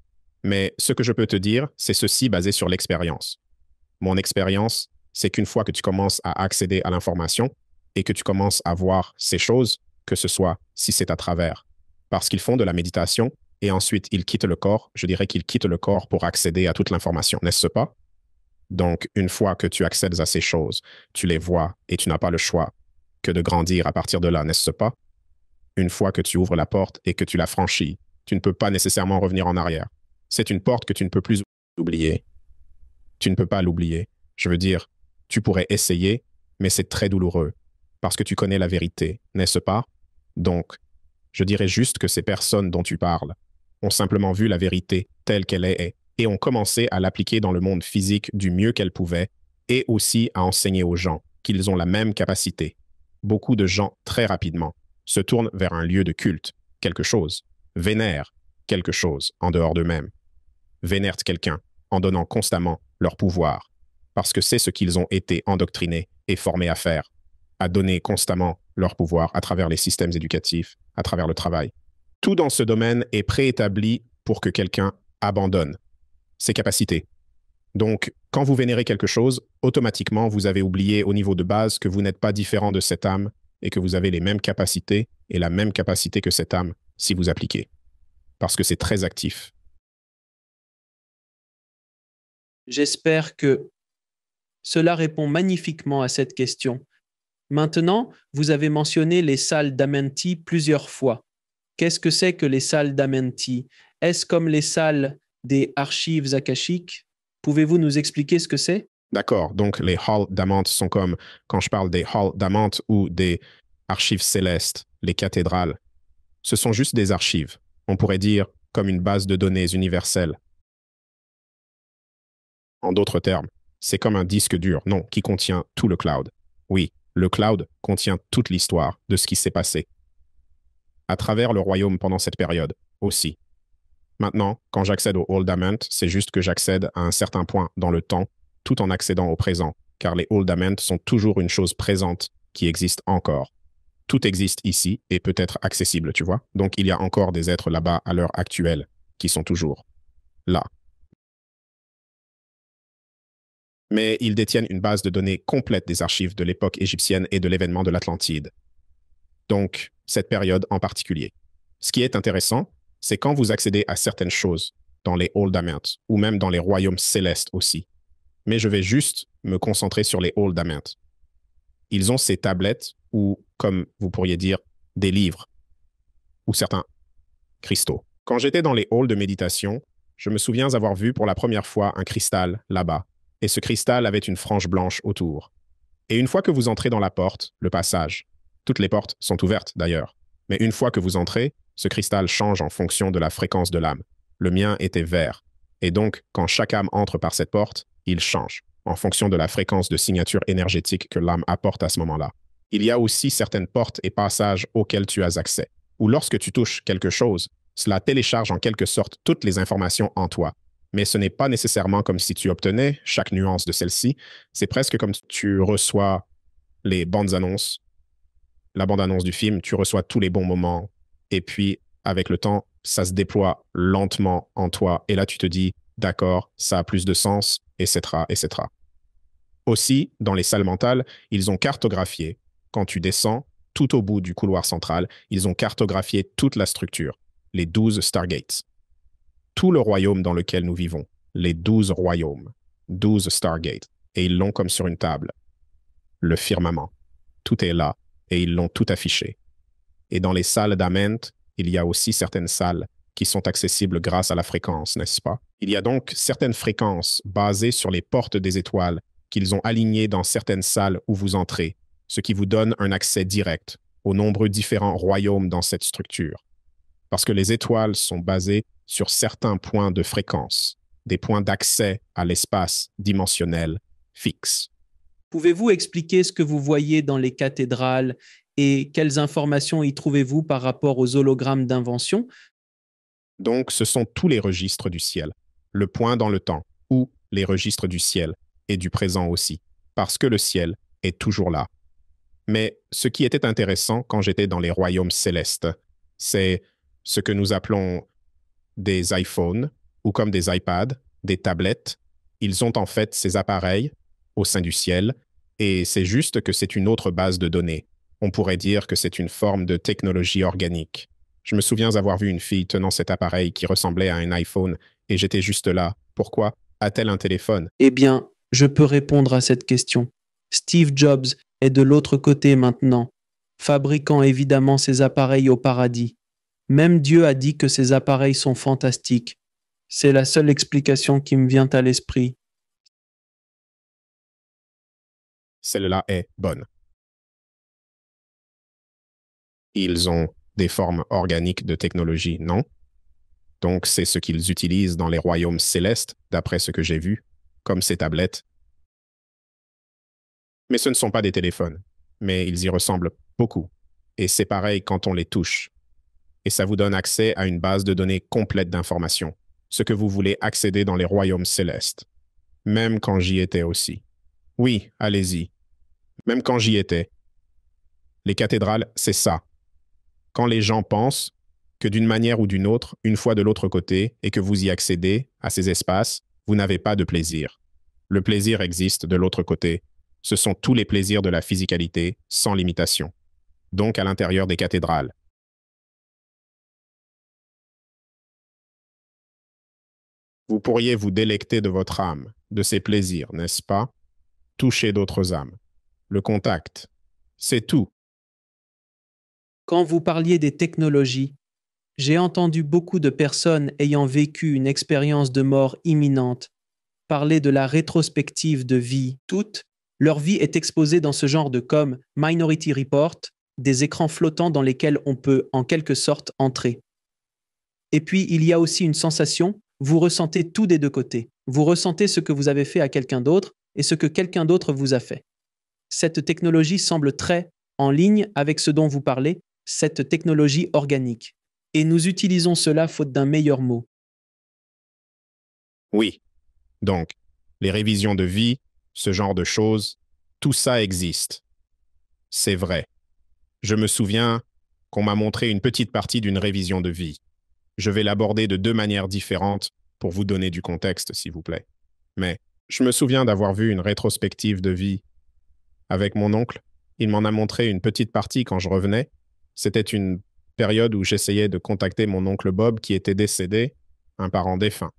Mais ce que je peux te dire, c'est ceci basé sur l'expérience. Mon expérience, c'est qu'une fois que tu commences à accéder à l'information et que tu commences à voir ces choses, que ce soit si c'est à travers, parce qu'ils font de la méditation et ensuite ils quittent le corps, je dirais qu'ils quittent le corps pour accéder à toute l'information, n'est-ce pas? Donc, une fois que tu accèdes à ces choses, tu les vois et tu n'as pas le choix que de grandir à partir de là, n'est-ce pas? Une fois que tu ouvres la porte et que tu la franchis, tu ne peux pas nécessairement revenir en arrière. C'est une porte que tu ne peux plus oublier. Tu ne peux pas l'oublier. Je veux dire, tu pourrais essayer, mais c'est très douloureux, parce que tu connais la vérité, n'est-ce pas? Donc, je dirais juste que ces personnes dont tu parles ont simplement vu la vérité telle qu'elle est et ont commencé à l'appliquer dans le monde physique du mieux qu'elles pouvaient et aussi à enseigner aux gens qu'ils ont la même capacité. Beaucoup de gens, très rapidement, se tournent vers un lieu de culte, quelque chose, vénèrent quelque chose en dehors d'eux-mêmes, vénèrent quelqu'un en donnant constamment leur pouvoir, parce que c'est ce qu'ils ont été endoctrinés et formés à faire, à donner constamment leur pouvoir à travers les systèmes éducatifs, à travers le travail. Tout dans ce domaine est préétabli pour que quelqu'un abandonne ses capacités. Donc, quand vous vénérez quelque chose, automatiquement, vous avez oublié au niveau de base que vous n'êtes pas différent de cette âme et que vous avez les mêmes capacités et la même capacité que cette âme si vous appliquez. Parce que c'est très actif. J'espère que cela répond magnifiquement à cette question. Maintenant, vous avez mentionné les salles d'Amenti plusieurs fois. Qu'est-ce que c'est que les salles d'Amenti? Est-ce comme les salles des archives akashiques? Pouvez-vous nous expliquer ce que c'est? D'accord, donc les halls d'Amante sont comme, quand je parle des halls d'Amante ou des archives célestes, les cathédrales, ce sont juste des archives. On pourrait dire comme une base de données universelle. En d'autres termes, c'est comme un disque dur, non, qui contient tout le cloud. Oui, le cloud contient toute l'histoire de ce qui s'est passé à travers le royaume pendant cette période aussi. Maintenant, quand j'accède au Hall d'Amant, c'est juste que j'accède à un certain point dans le temps, tout en accédant au présent, car les Halls d'Amant sont toujours une chose présente qui existe encore. Tout existe ici et peut être accessible, tu vois. Donc, il y a encore des êtres là-bas à l'heure actuelle qui sont toujours là. Mais ils détiennent une base de données complète des archives de l'époque égyptienne et de l'événement de l'Atlantide. Donc, cette période en particulier. Ce qui est intéressant, c'est quand vous accédez à certaines choses, dans les Oldaments, ou même dans les royaumes célestes aussi. Mais je vais juste me concentrer sur les Oldaments. Ils ont ces tablettes, ou, comme vous pourriez dire, des livres, ou certains cristaux. Quand j'étais dans les halls de méditation, je me souviens avoir vu pour la première fois un cristal là-bas, et ce cristal avait une frange blanche autour. Et une fois que vous entrez dans la porte, le passage, toutes les portes sont ouvertes d'ailleurs, mais une fois que vous entrez, ce cristal change en fonction de la fréquence de l'âme. Le mien était vert, et donc quand chaque âme entre par cette porte, il change, en fonction de la fréquence de signature énergétique que l'âme apporte à ce moment-là. Il y a aussi certaines portes et passages auxquels tu as accès, ou lorsque tu touches quelque chose, cela télécharge en quelque sorte toutes les informations en toi. Mais ce n'est pas nécessairement comme si tu obtenais chaque nuance de celle-ci, c'est presque comme si tu reçois les bandes annonces, la bande-annonce du film, tu reçois tous les bons moments, et puis avec le temps, ça se déploie lentement en toi, et là tu te dis, d'accord, ça a plus de sens, etc., etc. Aussi, dans les salles mentales, ils ont cartographié, quand tu descends, tout au bout du couloir central, ils ont cartographié toute la structure, les 12 Stargates. Tout le royaume dans lequel nous vivons, les 12 royaumes, 12 Stargates, et ils l'ont comme sur une table. Le firmament, tout est là, et ils l'ont tout affiché. Et dans les salles d'Ament, il y a aussi certaines salles qui sont accessibles grâce à la fréquence, n'est-ce pas? Il y a donc certaines fréquences basées sur les portes des étoiles qu'ils ont alignées dans certaines salles où vous entrez, ce qui vous donne un accès direct aux nombreux différents royaumes dans cette structure. Parce que les étoiles sont basées sur certains points de fréquence, des points d'accès à l'espace dimensionnel fixe. Pouvez-vous expliquer ce que vous voyez dans les cathédrales et quelles informations y trouvez-vous par rapport aux hologrammes d'invention? Donc, ce sont tous les registres du ciel, le point dans le temps, ou les registres du ciel, et du présent aussi, parce que le ciel est toujours là. Mais ce qui était intéressant quand j'étais dans les royaumes célestes, c'est ce que nous appelons des iPhones, ou comme des iPads, des tablettes. Ils ont en fait ces appareils au sein du ciel, et c'est juste que c'est une autre base de données. On pourrait dire que c'est une forme de technologie organique. Je me souviens avoir vu une fille tenant cet appareil qui ressemblait à un iPhone, et j'étais juste là. Pourquoi a-t-elle un téléphone? Eh bien, je peux répondre à cette question. Steve Jobs est de l'autre côté maintenant, fabriquant évidemment ses appareils au paradis. Même Dieu a dit que ces appareils sont fantastiques. C'est la seule explication qui me vient à l'esprit. Celle-là est bonne. Ils ont des formes organiques de technologie, non? Donc, c'est ce qu'ils utilisent dans les royaumes célestes, d'après ce que j'ai vu, comme ces tablettes. Mais ce ne sont pas des téléphones, mais ils y ressemblent beaucoup. Et c'est pareil quand on les touche. Et ça vous donne accès à une base de données complète d'informations, ce que vous voulez accéder dans les royaumes célestes. Même quand j'y étais aussi. Oui, allez-y. Même quand j'y étais. Les cathédrales, c'est ça. Quand les gens pensent que d'une manière ou d'une autre, une fois de l'autre côté, et que vous y accédez à ces espaces, vous n'avez pas de plaisir. Le plaisir existe de l'autre côté. Ce sont tous les plaisirs de la physicalité, sans limitation. Donc à l'intérieur des cathédrales. Vous pourriez vous délecter de votre âme, de ses plaisirs, n'est-ce pas? Toucher d'autres âmes. Le contact. C'est tout. Quand vous parliez des technologies, j'ai entendu beaucoup de personnes ayant vécu une expérience de mort imminente parler de la rétrospective de vie. Toute leur vie est exposée dans ce genre de comme Minority Report, des écrans flottants dans lesquels on peut en quelque sorte entrer. Et puis il y a aussi une sensation, vous ressentez tout des deux côtés. Vous ressentez ce que vous avez fait à quelqu'un d'autre et ce que quelqu'un d'autre vous a fait. Cette technologie semble très en ligne avec ce dont vous parlez, cette technologie organique. Et nous utilisons cela faute d'un meilleur mot. Oui. Donc, les révisions de vie, ce genre de choses, tout ça existe. C'est vrai. Je me souviens qu'on m'a montré une petite partie d'une révision de vie. Je vais l'aborder de deux manières différentes pour vous donner du contexte, s'il vous plaît. Mais je me souviens d'avoir vu une rétrospective de vie avec mon oncle. Il m'en a montré une petite partie quand je revenais. C'était une période où j'essayais de contacter mon oncle Bob qui était décédé un parent défunt.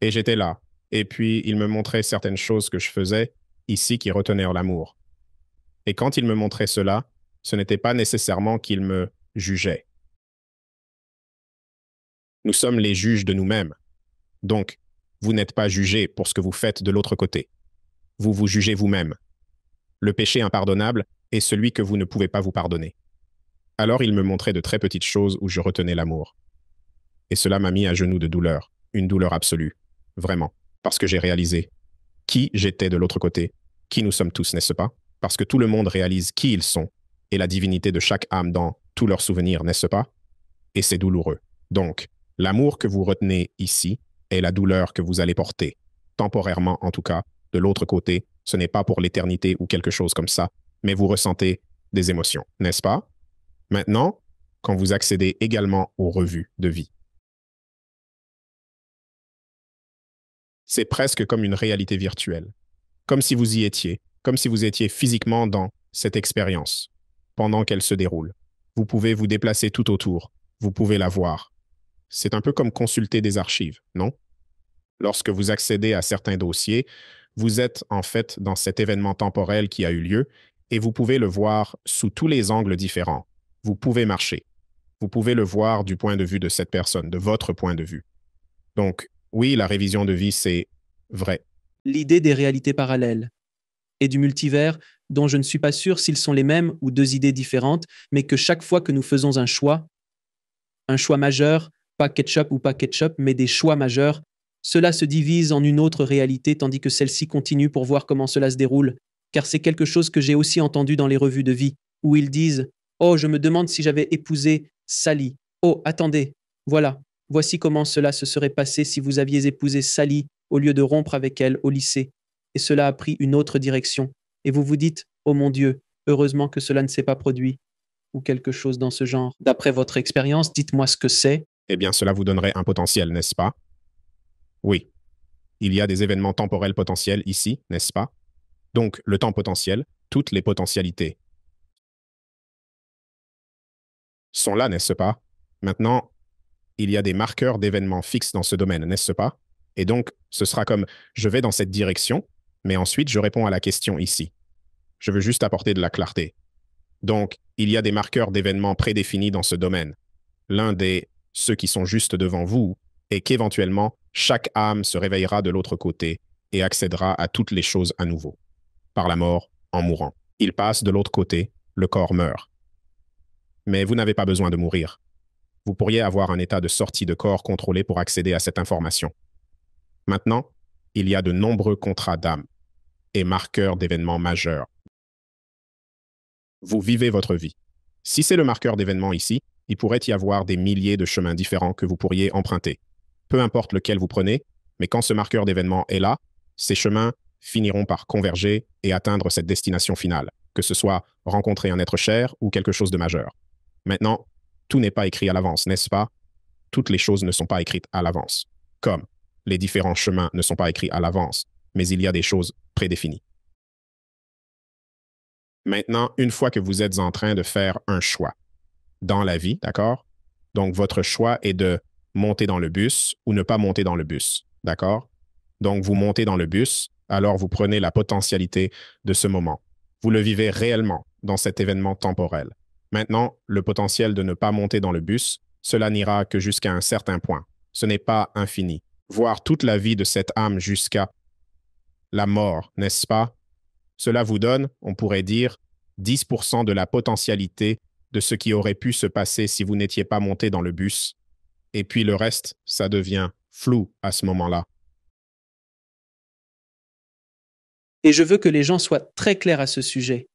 Et j'étais là. Et puis, il me montrait certaines choses que je faisais ici qui retenaient l'amour. Et quand il me montrait cela, ce n'était pas nécessairement qu'il me jugeait. Nous sommes les juges de nous-mêmes. Donc, vous n'êtes pas jugés pour ce que vous faites de l'autre côté. Vous vous jugez vous-même. Le péché impardonnable est celui que vous ne pouvez pas vous pardonner. Alors il me montrait de très petites choses où je retenais l'amour. Et cela m'a mis à genoux de douleur, une douleur absolue, vraiment, parce que j'ai réalisé qui j'étais de l'autre côté, qui nous sommes tous, n'est-ce pas? Parce que tout le monde réalise qui ils sont et la divinité de chaque âme dans tous leurs souvenirs, n'est-ce pas? Et c'est douloureux. Donc, l'amour que vous retenez ici est la douleur que vous allez porter, temporairement en tout cas, de l'autre côté. Ce n'est pas pour l'éternité ou quelque chose comme ça, mais vous ressentez des émotions, n'est-ce pas? Maintenant, quand vous accédez également aux revues de vie. C'est presque comme une réalité virtuelle, comme si vous y étiez, comme si vous étiez physiquement dans cette expérience, pendant qu'elle se déroule. Vous pouvez vous déplacer tout autour, vous pouvez la voir. C'est un peu comme consulter des archives, non? Lorsque vous accédez à certains dossiers, vous êtes en fait dans cet événement temporel qui a eu lieu et vous pouvez le voir sous tous les angles différents. Vous pouvez marcher. Vous pouvez le voir du point de vue de cette personne, de votre point de vue. Donc, oui, la révision de vie, c'est vrai. L'idée des réalités parallèles et du multivers, dont je ne suis pas sûr s'ils sont les mêmes ou deux idées différentes, mais que chaque fois que nous faisons un choix majeur, pas ketchup ou pas ketchup, mais des choix majeurs, cela se divise en une autre réalité tandis que celle-ci continue pour voir comment cela se déroule, car c'est quelque chose que j'ai aussi entendu dans les revues de vie, où ils disent « Oh, je me demande si j'avais épousé Sally. Oh, attendez, voilà, voici comment cela se serait passé si vous aviez épousé Sally au lieu de rompre avec elle au lycée. Et cela a pris une autre direction. Et vous vous dites « Oh mon Dieu, heureusement que cela ne s'est pas produit. » Ou quelque chose dans ce genre. D'après votre expérience, dites-moi ce que c'est. Eh bien, cela vous donnerait un potentiel, n'est-ce pas? Oui. Il y a des événements temporels potentiels ici, n'est-ce pas? Donc, le temps potentiel, toutes les potentialités sont là, n'est-ce pas? Maintenant, il y a des marqueurs d'événements fixes dans ce domaine, n'est-ce pas? Et donc, ce sera comme, je vais dans cette direction, mais ensuite, je réponds à la question ici. Je veux juste apporter de la clarté. Donc, il y a des marqueurs d'événements prédéfinis dans ce domaine. L'un des ceux qui sont juste devant vous est qu'éventuellement, chaque âme se réveillera de l'autre côté et accédera à toutes les choses à nouveau, par la mort, en mourant. Il passe de l'autre côté, le corps meurt. Mais vous n'avez pas besoin de mourir. Vous pourriez avoir un état de sortie de corps contrôlé pour accéder à cette information. Maintenant, il y a de nombreux contrats d'âme et marqueurs d'événements majeurs. Vous vivez votre vie. Si c'est le marqueur d'événements ici, il pourrait y avoir des milliers de chemins différents que vous pourriez emprunter. Peu importe lequel vous prenez, mais quand ce marqueur d'événement est là, ces chemins finiront par converger et atteindre cette destination finale, que ce soit rencontrer un être cher ou quelque chose de majeur. Maintenant, tout n'est pas écrit à l'avance, n'est-ce pas? Toutes les choses ne sont pas écrites à l'avance. Comme les différents chemins ne sont pas écrits à l'avance, mais il y a des choses prédéfinies. Maintenant, une fois que vous êtes en train de faire un choix dans la vie, d'accord? Donc, votre choix est de monter dans le bus ou ne pas monter dans le bus, d'accord? Donc, vous montez dans le bus, alors vous prenez la potentialité de ce moment. Vous le vivez réellement dans cet événement temporel. Maintenant, le potentiel de ne pas monter dans le bus, cela n'ira que jusqu'à un certain point. Ce n'est pas infini. Voir toute la vie de cette âme jusqu'à la mort, n'est-ce pas? Cela vous donne, on pourrait dire, 10% de la potentialité de ce qui aurait pu se passer si vous n'étiez pas monté dans le bus. Et puis le reste, ça devient flou à ce moment-là. Et je veux que les gens soient très clairs à ce sujet.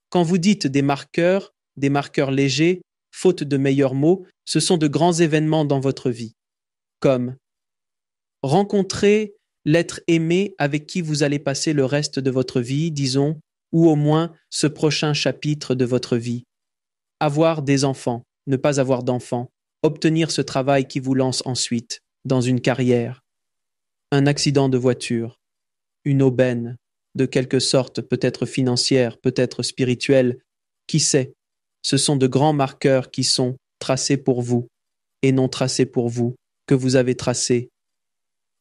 Quand vous dites des marqueurs légers, faute de meilleurs mots, ce sont de grands événements dans votre vie, comme rencontrer l'être aimé avec qui vous allez passer le reste de votre vie, disons, ou au moins ce prochain chapitre de votre vie. Avoir des enfants, ne pas avoir d'enfants, obtenir ce travail qui vous lance ensuite dans une carrière, un accident de voiture, une aubaine, de quelque sorte, peut-être financière, peut-être spirituelle, qui sait, ce sont de grands marqueurs qui sont tracés pour vous et non tracés pour vous, que vous avez tracés.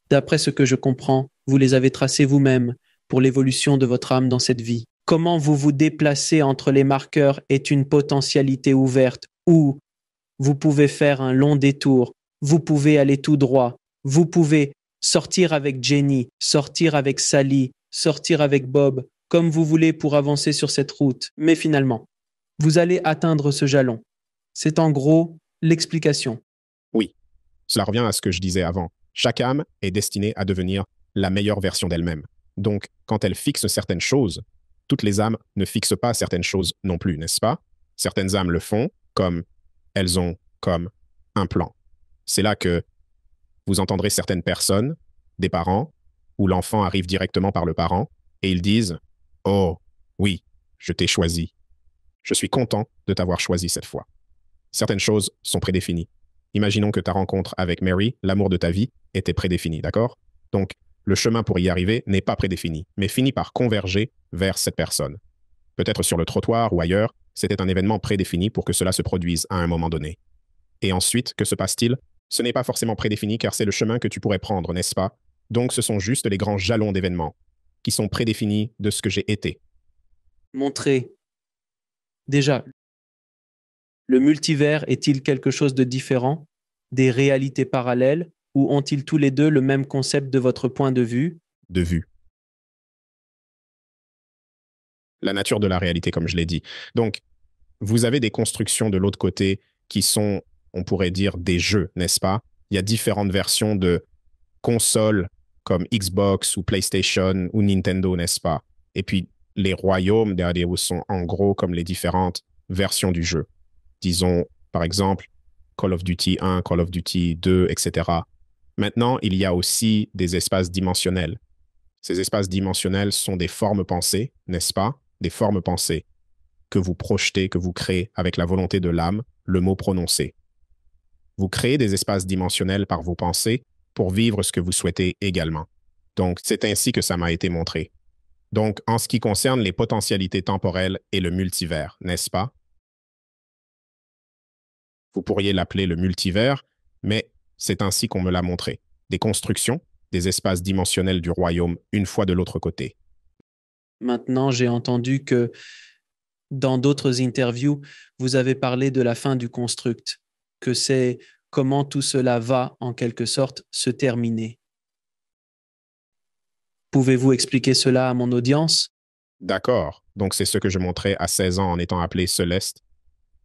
D'après ce que je comprends, vous les avez tracés vous-même pour l'évolution de votre âme dans cette vie. Comment vous vous déplacez entre les marqueurs est une potentialité ouverte où vous pouvez faire un long détour, vous pouvez aller tout droit, vous pouvez sortir avec Jenny, sortir avec Sally, sortir avec Bob, comme vous voulez pour avancer sur cette route. Mais finalement, vous allez atteindre ce jalon. C'est en gros l'explication. Oui, cela revient à ce que je disais avant. Chaque âme est destinée à devenir la meilleure version d'elle-même. Donc, quand elle fixe certaines choses, toutes les âmes ne fixent pas certaines choses non plus, n'est-ce pas? Certaines âmes le font comme elles ont comme un plan. C'est là que vous entendrez certaines personnes, des parents, où l'enfant arrive directement par le parent, et ils disent « Oh, oui, je t'ai choisi. Je suis content de t'avoir choisi cette fois. » Certaines choses sont prédéfinies. Imaginons que ta rencontre avec Mary, l'amour de ta vie, était prédéfinie, d'accord? Donc, le chemin pour y arriver n'est pas prédéfini, mais finit par converger vers cette personne. Peut-être sur le trottoir ou ailleurs, c'était un événement prédéfini pour que cela se produise à un moment donné. Et ensuite, que se passe-t-il? Ce n'est pas forcément prédéfini car c'est le chemin que tu pourrais prendre, n'est-ce pas? Donc ce sont juste les grands jalons d'événements qui sont prédéfinis de ce que j'ai été. Montrez. Déjà, le multivers est-il quelque chose de différent, des réalités parallèles, ou ont-ils tous les deux le même concept de votre point de vue? De vue. La nature de la réalité, comme je l'ai dit. Donc, vous avez des constructions de l'autre côté qui sont, on pourrait dire, des jeux, n'est-ce pas? Il y a différentes versions de consoles comme Xbox ou PlayStation ou Nintendo, n'est-ce pas? Et puis, les royaumes derrière vous sont en gros comme les différentes versions du jeu. Disons, par exemple, Call of Duty 1, Call of Duty 2, etc. Maintenant, il y a aussi des espaces dimensionnels. Ces espaces dimensionnels sont des formes pensées, n'est-ce pas? Des formes pensées que vous projetez, que vous créez avec la volonté de l'âme, le mot prononcé. Vous créez des espaces dimensionnels par vos pensées pour vivre ce que vous souhaitez également. Donc, c'est ainsi que ça m'a été montré. Donc, en ce qui concerne les potentialités temporelles et le multivers, n'est-ce pas? Vous pourriez l'appeler le multivers, mais c'est ainsi qu'on me l'a montré. Des constructions, des espaces dimensionnels du royaume une fois de l'autre côté. Maintenant, j'ai entendu que dans d'autres interviews, vous avez parlé de la fin du construct, que c'est comment tout cela va, en quelque sorte, se terminer. Pouvez-vous expliquer cela à mon audience? D'accord. Donc, c'est ce que je montrais à 16 ans en étant appelé Céleste.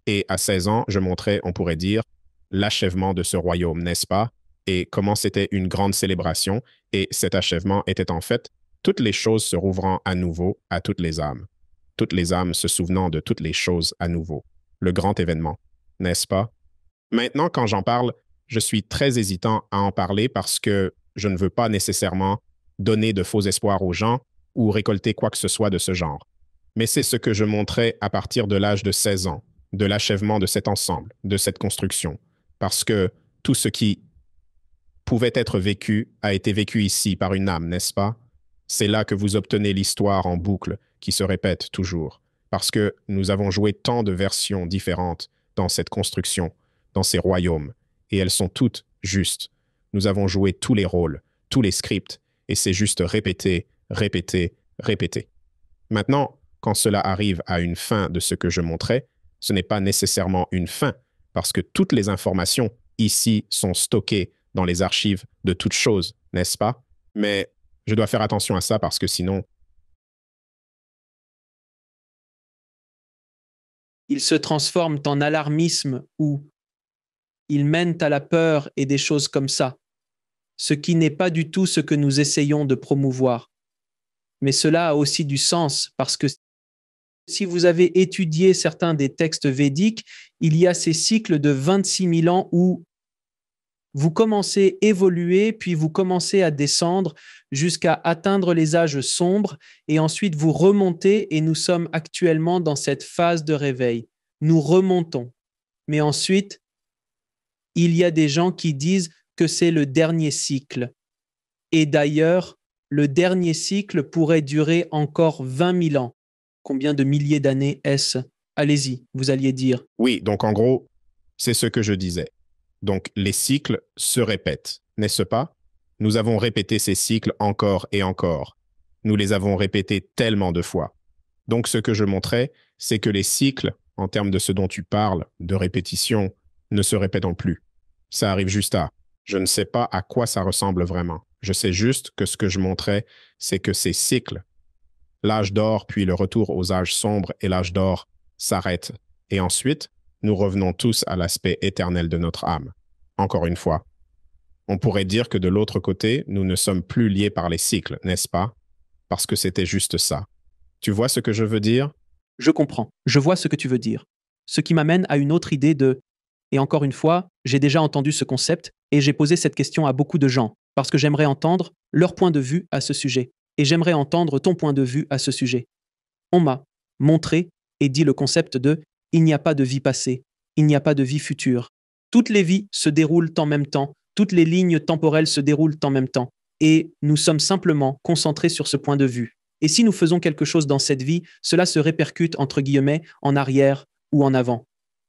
Et à 16 ans, je montrais, on pourrait dire, l'achèvement de ce royaume, n'est-ce pas? Et comment c'était une grande célébration. Et cet achèvement était en fait toutes les choses se rouvrant à nouveau à toutes les âmes. Toutes les âmes se souvenant de toutes les choses à nouveau. Le grand événement, n'est-ce pas? Maintenant, quand j'en parle, je suis très hésitant à en parler parce que je ne veux pas nécessairement donner de faux espoirs aux gens ou récolter quoi que ce soit de ce genre. Mais c'est ce que je montrais à partir de l'âge de 16 ans, de l'achèvement de cet ensemble, de cette construction. Parce que tout ce qui pouvait être vécu a été vécu ici par une âme, n'est-ce pas? C'est là que vous obtenez l'histoire en boucle qui se répète toujours. Parce que nous avons joué tant de versions différentes dans cette construction, dans ces royaumes, et elles sont toutes justes. Nous avons joué tous les rôles, tous les scripts, et c'est juste répéter, répéter, répéter. Maintenant, quand cela arrive à une fin de ce que je montrais, ce n'est pas nécessairement une fin, parce que toutes les informations ici sont stockées dans les archives de toutes choses, n'est-ce pas? Mais je dois faire attention à ça parce que sinon, Ils se transforment en alarmisme ou ils mènent à la peur et des choses comme ça, ce qui n'est pas du tout ce que nous essayons de promouvoir. Mais cela a aussi du sens parce que si vous avez étudié certains des textes védiques, il y a ces cycles de 26 000 ans où vous commencez à évoluer, puis vous commencez à descendre jusqu'à atteindre les âges sombres, et ensuite vous remontez, et nous sommes actuellement dans cette phase de réveil. Nous remontons. Mais ensuite, il y a des gens qui disent que c'est le dernier cycle. Et d'ailleurs, le dernier cycle pourrait durer encore 20 000 ans. Combien de milliers d'années est-ce? Allez-y, vous alliez dire. oui, donc en gros, c'est ce que je disais. Donc, les cycles se répètent, n'est-ce pas? Nous avons répété ces cycles encore et encore. Nous les avons répétés tellement de fois. Donc, ce que je montrais, c'est que les cycles, en termes de ce dont tu parles, de répétition, ne se répètent plus. Ça arrive juste à. Je ne sais pas à quoi ça ressemble vraiment. Je sais juste que ce que je montrais, c'est que ces cycles, l'âge d'or, puis le retour aux âges sombres et l'âge d'or, s'arrêtent. Et ensuite, nous revenons tous à l'aspect éternel de notre âme. Encore une fois, on pourrait dire que de l'autre côté, nous ne sommes plus liés par les cycles, n'est-ce pas? Parce que c'était juste ça. Tu vois ce que je veux dire? Je comprends, je vois ce que tu veux dire. Ce qui m'amène à une autre idée de... Et encore une fois, j'ai déjà entendu ce concept et j'ai posé cette question à beaucoup de gens parce que j'aimerais entendre leur point de vue à ce sujet. Et j'aimerais entendre ton point de vue à ce sujet. On m'a montré et dit le concept de il n'y a pas de vie passée, il n'y a pas de vie future. Toutes les vies se déroulent en même temps, toutes les lignes temporelles se déroulent en même temps. Et nous sommes simplement concentrés sur ce point de vue. Et si nous faisons quelque chose dans cette vie, cela se répercute, entre guillemets, en arrière ou en avant.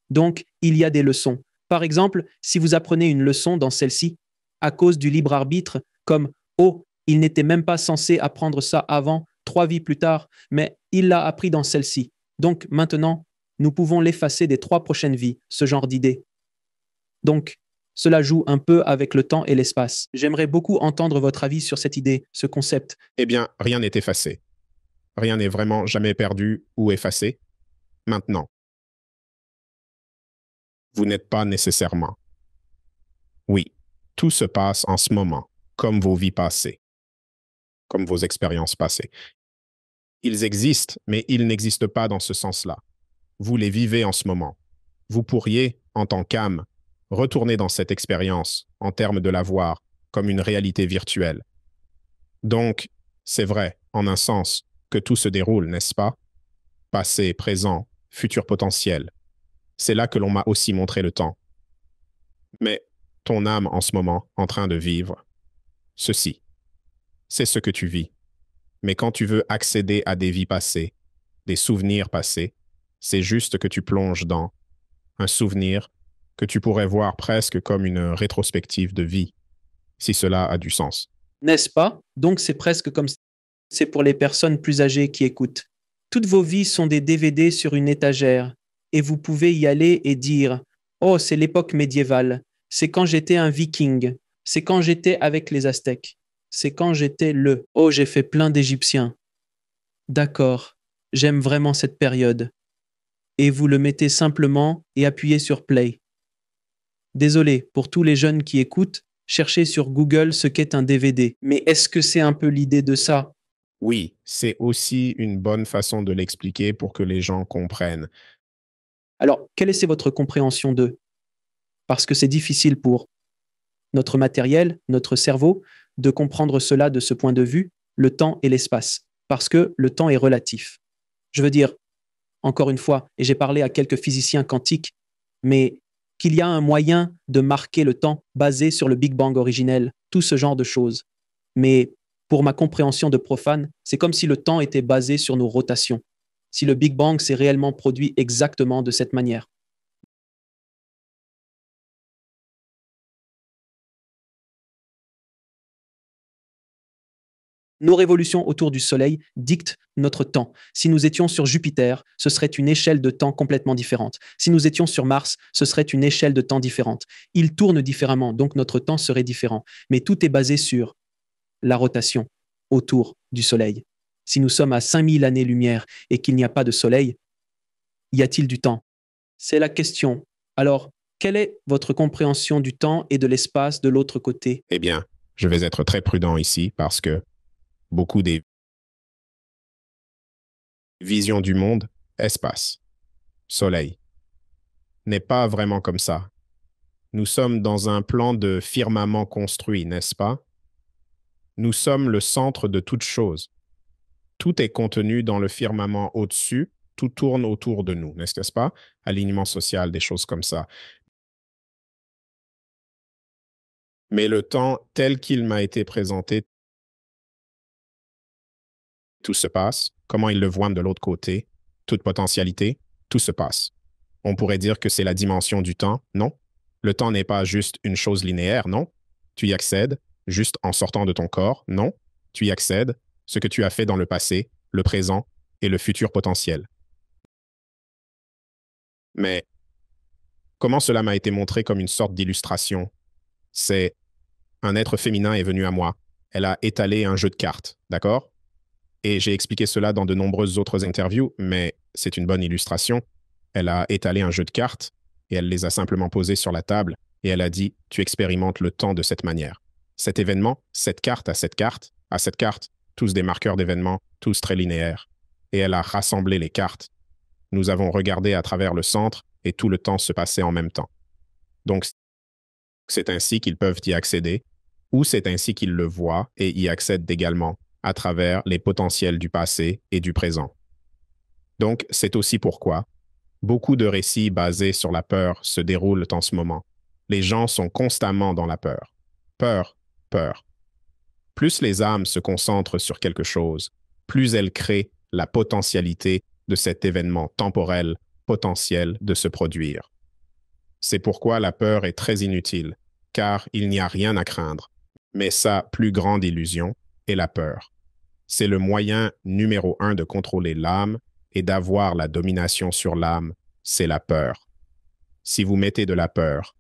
Donc, il y a des leçons. Par exemple, si vous apprenez une leçon dans celle-ci, à cause du libre arbitre, comme oh, il n'était même pas censé apprendre ça avant, 3 vies plus tard, mais il l'a appris dans celle-ci. Donc maintenant, nous pouvons l'effacer des 3 prochaines vies, ce genre d'idée. Donc, cela joue un peu avec le temps et l'espace. J'aimerais beaucoup entendre votre avis sur cette idée, ce concept. Eh bien, rien n'est effacé. Rien n'est vraiment jamais perdu ou effacé. Maintenant, vous n'êtes pas nécessairement. Oui, tout se passe en ce moment, comme vos vies passées, comme vos expériences passées. Ils existent, mais ils n'existent pas dans ce sens-là. Vous les vivez en ce moment. Vous pourriez, en tant qu'âme, retourner dans cette expérience en termes de la voir comme une réalité virtuelle. Donc, c'est vrai, en un sens, que tout se déroule, n'est-ce pas? Passé, présent, futur potentiel. C'est là que l'on m'a aussi montré le temps. Mais ton âme en ce moment, en train de vivre, ceci, c'est ce que tu vis. Mais quand tu veux accéder à des vies passées, des souvenirs passés, c'est juste que tu plonges dans un souvenir que tu pourrais voir presque comme une rétrospective de vie, si cela a du sens. N'est-ce pas? Donc c'est presque comme c'est pour les personnes plus âgées qui écoutent. Toutes vos vies sont des DVD sur une étagère et vous pouvez y aller et dire oh, c'est l'époque médiévale, c'est quand j'étais un viking, c'est quand j'étais avec les Aztèques, c'est quand j'étais le oh, j'ai fait plein d'Égyptiens. D'accord, j'aime vraiment cette période. Et vous le mettez simplement et appuyez sur play. Désolé pour tous les jeunes qui écoutent, cherchez sur Google ce qu'est un DVD. Mais est-ce que c'est un peu l'idée de ça? Oui, c'est aussi une bonne façon de l'expliquer pour que les gens comprennent. Alors, quelle est votre compréhension d'eux? Parce que c'est difficile pour notre matériel, notre cerveau, de comprendre cela de ce point de vue, le temps et l'espace. Parce que le temps est relatif. Je veux dire, encore une fois, et j'ai parlé à quelques physiciens quantiques, mais qu'il y a un moyen de marquer le temps basé sur le Big Bang originel, tout ce genre de choses. Mais pour ma compréhension de profane, c'est comme si le temps était basé sur nos rotations, si le Big Bang s'est réellement produit exactement de cette manière. Nos révolutions autour du Soleil dictent notre temps. Si nous étions sur Jupiter, ce serait une échelle de temps complètement différente. Si nous étions sur Mars, ce serait une échelle de temps différente. Ils tournent différemment, donc notre temps serait différent. Mais tout est basé sur la rotation autour du Soleil. Si nous sommes à 5000 années-lumière et qu'il n'y a pas de Soleil, y a-t-il du temps? C'est la question. Alors, quelle est votre compréhension du temps et de l'espace de l'autre côté? Eh bien, je vais être très prudent ici parce que beaucoup des visions du monde, espace, soleil, n'est pas vraiment comme ça. Nous sommes dans un plan de firmament construit, n'est-ce pas? Nous sommes le centre de toute chose. Tout est contenu dans le firmament au-dessus, tout tourne autour de nous, n'est-ce pas? Alignement social, des choses comme ça. Mais le temps tel qu'il m'a été présenté, tout se passe, comment ils le voient de l'autre côté, toute potentialité, tout se passe. On pourrait dire que c'est la dimension du temps, non? Le temps n'est pas juste une chose linéaire, non. Tu y accèdes juste en sortant de ton corps, non. Tu y accèdes ce que tu as fait dans le passé, le présent et le futur potentiel. Mais comment cela m'a été montré comme une sorte d'illustration? C'est un être féminin est venu à moi. Elle a étalé un jeu de cartes, d'accord? Et j'ai expliqué cela dans de nombreuses autres interviews, mais c'est une bonne illustration. Elle a étalé un jeu de cartes et elle les a simplement posées sur la table et elle a dit, tu expérimentes le temps de cette manière. Cet événement, cette carte à cette carte, à cette carte, tous des marqueurs d'événements, tous très linéaires. Et elle a rassemblé les cartes. Nous avons regardé à travers le centre et tout le temps se passait en même temps. Donc, c'est ainsi qu'ils peuvent y accéder, ou c'est ainsi qu'ils le voient et y accèdent également à travers les potentiels du passé et du présent. Donc, c'est aussi pourquoi beaucoup de récits basés sur la peur se déroulent en ce moment. Les gens sont constamment dans la peur. Peur, peur. Plus les âmes se concentrent sur quelque chose, plus elles créent la potentialité de cet événement temporel potentiel de se produire. C'est pourquoi la peur est très inutile, car il n'y a rien à craindre. Mais sa plus grande illusion est la peur. C'est le moyen numéro 1 de contrôler l'âme et d'avoir la domination sur l'âme, c'est la peur. Si vous mettez de la peur,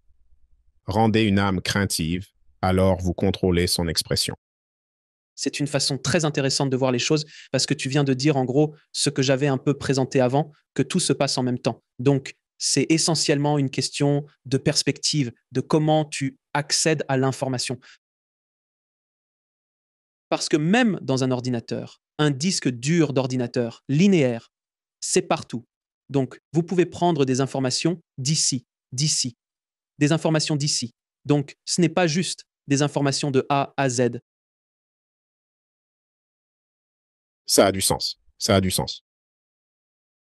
rendez une âme craintive, alors vous contrôlez son expression. C'est une façon très intéressante de voir les choses parce que tu viens de dire en gros ce que j'avais un peu présenté avant, que tout se passe en même temps. Donc, c'est essentiellement une question de perspective, de comment tu accèdes à l'information. Parce que même dans un ordinateur, un disque dur d'ordinateur, linéaire, c'est partout. Donc, vous pouvez prendre des informations d'ici, des informations d'ici. Donc, ce n'est pas juste des informations de A à Z. Ça a du sens. Ça a du sens.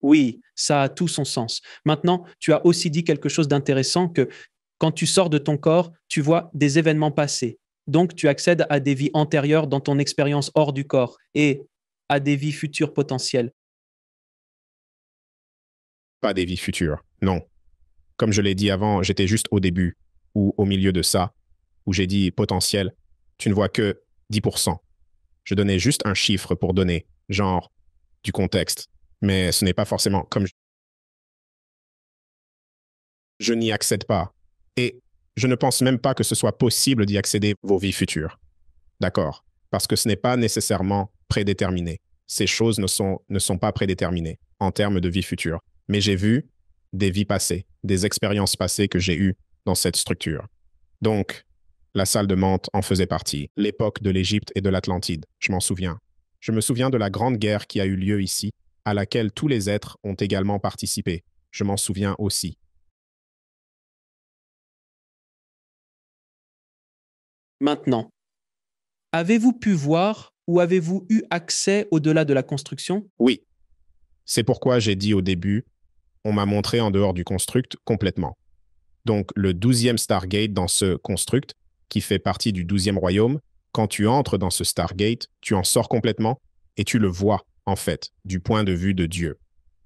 Oui, ça a tout son sens. Maintenant, tu as aussi dit quelque chose d'intéressant que quand tu sors de ton corps, tu vois des événements passés. Donc, tu accèdes à des vies antérieures dans ton expérience hors du corps et à des vies futures potentielles. Pas des vies futures, non. Comme je l'ai dit avant, j'étais juste au début ou au milieu de ça, où j'ai dit potentiel. Tu ne vois que 10%. Je donnais juste un chiffre pour donner, genre, du contexte. Mais ce n'est pas forcément comme je n'y accède pas. Et je ne pense même pas que ce soit possible d'y accéder vos vies futures. D'accord? Parce que ce n'est pas nécessairement prédéterminé. Ces choses ne sont pas prédéterminées en termes de vie future. Mais j'ai vu des vies passées, des expériences passées que j'ai eues dans cette structure. Donc, la salle de Mantes en faisait partie. L'époque de l'Égypte et de l'Atlantide, je m'en souviens. Je me souviens de la grande guerre qui a eu lieu ici, à laquelle tous les êtres ont également participé. Je m'en souviens aussi. Maintenant, avez-vous pu voir ou avez-vous eu accès au-delà de la construction? Oui, c'est pourquoi j'ai dit au début, on m'a montré en dehors du construct complètement. Donc, le 12e Stargate dans ce construct, qui fait partie du 12e royaume, quand tu entres dans ce Stargate, tu en sors complètement et tu le vois, en fait, du point de vue de Dieu.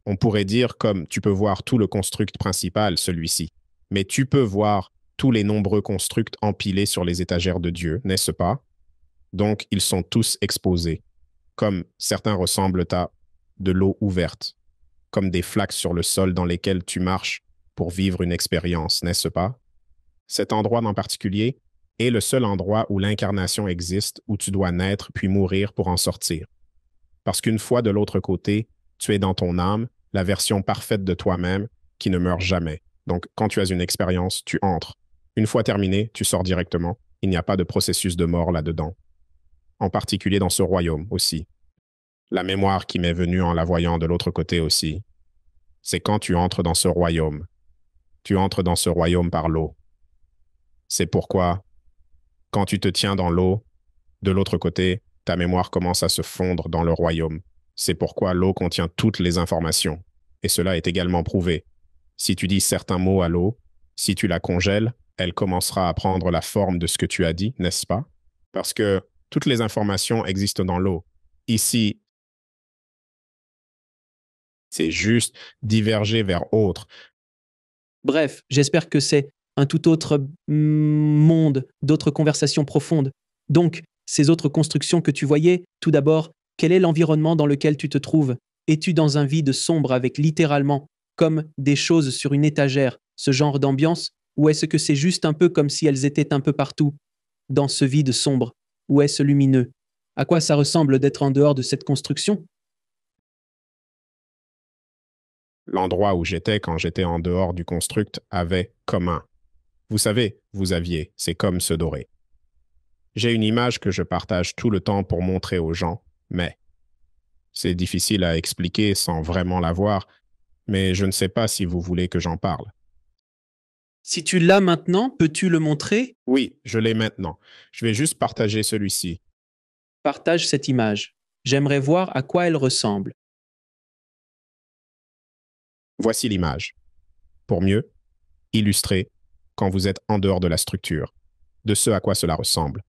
On pourrait dire comme tu peux voir tout le construct principal, celui-ci, mais tu peux voir tous les nombreux constructs empilés sur les étagères de Dieu, n'est-ce pas? Donc, ils sont tous exposés, comme certains ressemblent à de l'eau ouverte, comme des flaques sur le sol dans lesquelles tu marches pour vivre une expérience, n'est-ce pas? Cet endroit en particulier est le seul endroit où l'incarnation existe, où tu dois naître puis mourir pour en sortir. Parce qu'une fois de l'autre côté, tu es dans ton âme, la version parfaite de toi-même qui ne meurt jamais. Donc, quand tu as une expérience, tu entres. Une fois terminé, tu sors directement. Il n'y a pas de processus de mort là-dedans. En particulier dans ce royaume aussi. La mémoire qui m'est venue en la voyant de l'autre côté aussi, c'est quand tu entres dans ce royaume. Tu entres dans ce royaume par l'eau. C'est pourquoi, quand tu te tiens dans l'eau, de l'autre côté, ta mémoire commence à se fondre dans le royaume. C'est pourquoi l'eau contient toutes les informations. Et cela est également prouvé. Si tu dis certains mots à l'eau, si tu la congèles, elle commencera à prendre la forme de ce que tu as dit, n'est-ce pas? Parce que toutes les informations existent dans l'eau. Ici, c'est juste diverger vers autre. Bref, j'espère que c'est un tout autre monde, d'autres conversations profondes. Donc, ces autres constructions que tu voyais, tout d'abord, quel est l'environnement dans lequel tu te trouves? Es-tu dans un vide sombre avec littéralement, comme des choses sur une étagère, ce genre d'ambiance? Ou est-ce que c'est juste un peu comme si elles étaient un peu partout, dans ce vide sombre? Ou est-ce lumineux? À quoi ça ressemble d'être en dehors de cette construction? L'endroit où j'étais quand j'étais en dehors du construct avait commun. Vous savez, vous aviez, c'est comme se dorer. J'ai une image que je partage tout le temps pour montrer aux gens, mais c'est difficile à expliquer sans vraiment la voir, mais je ne sais pas si vous voulez que j'en parle. Si tu l'as maintenant, peux-tu le montrer? Oui, je l'ai maintenant. Je vais juste partager celui-ci. Partage cette image. J'aimerais voir à quoi elle ressemble. Voici l'image. Pour mieux illustrer quand vous êtes en dehors de la structure, de ce à quoi cela ressemble.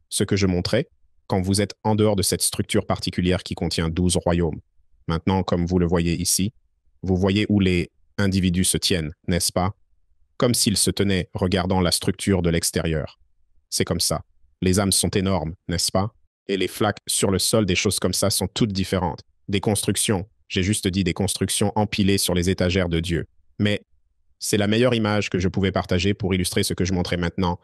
Ce que je montrais quand vous êtes en dehors de cette structure particulière qui contient 12 royaumes. Maintenant, comme vous le voyez ici, vous voyez où les individus se tiennent, n'est-ce pas? Comme s'ils se tenaient regardant la structure de l'extérieur. C'est comme ça. Les âmes sont énormes, n'est-ce pas? Et les flaques sur le sol, des choses comme ça, sont toutes différentes. Des constructions, j'ai juste dit des constructions empilées sur les étagères de Dieu. Mais c'est la meilleure image que je pouvais partager pour illustrer ce que je montrais maintenant.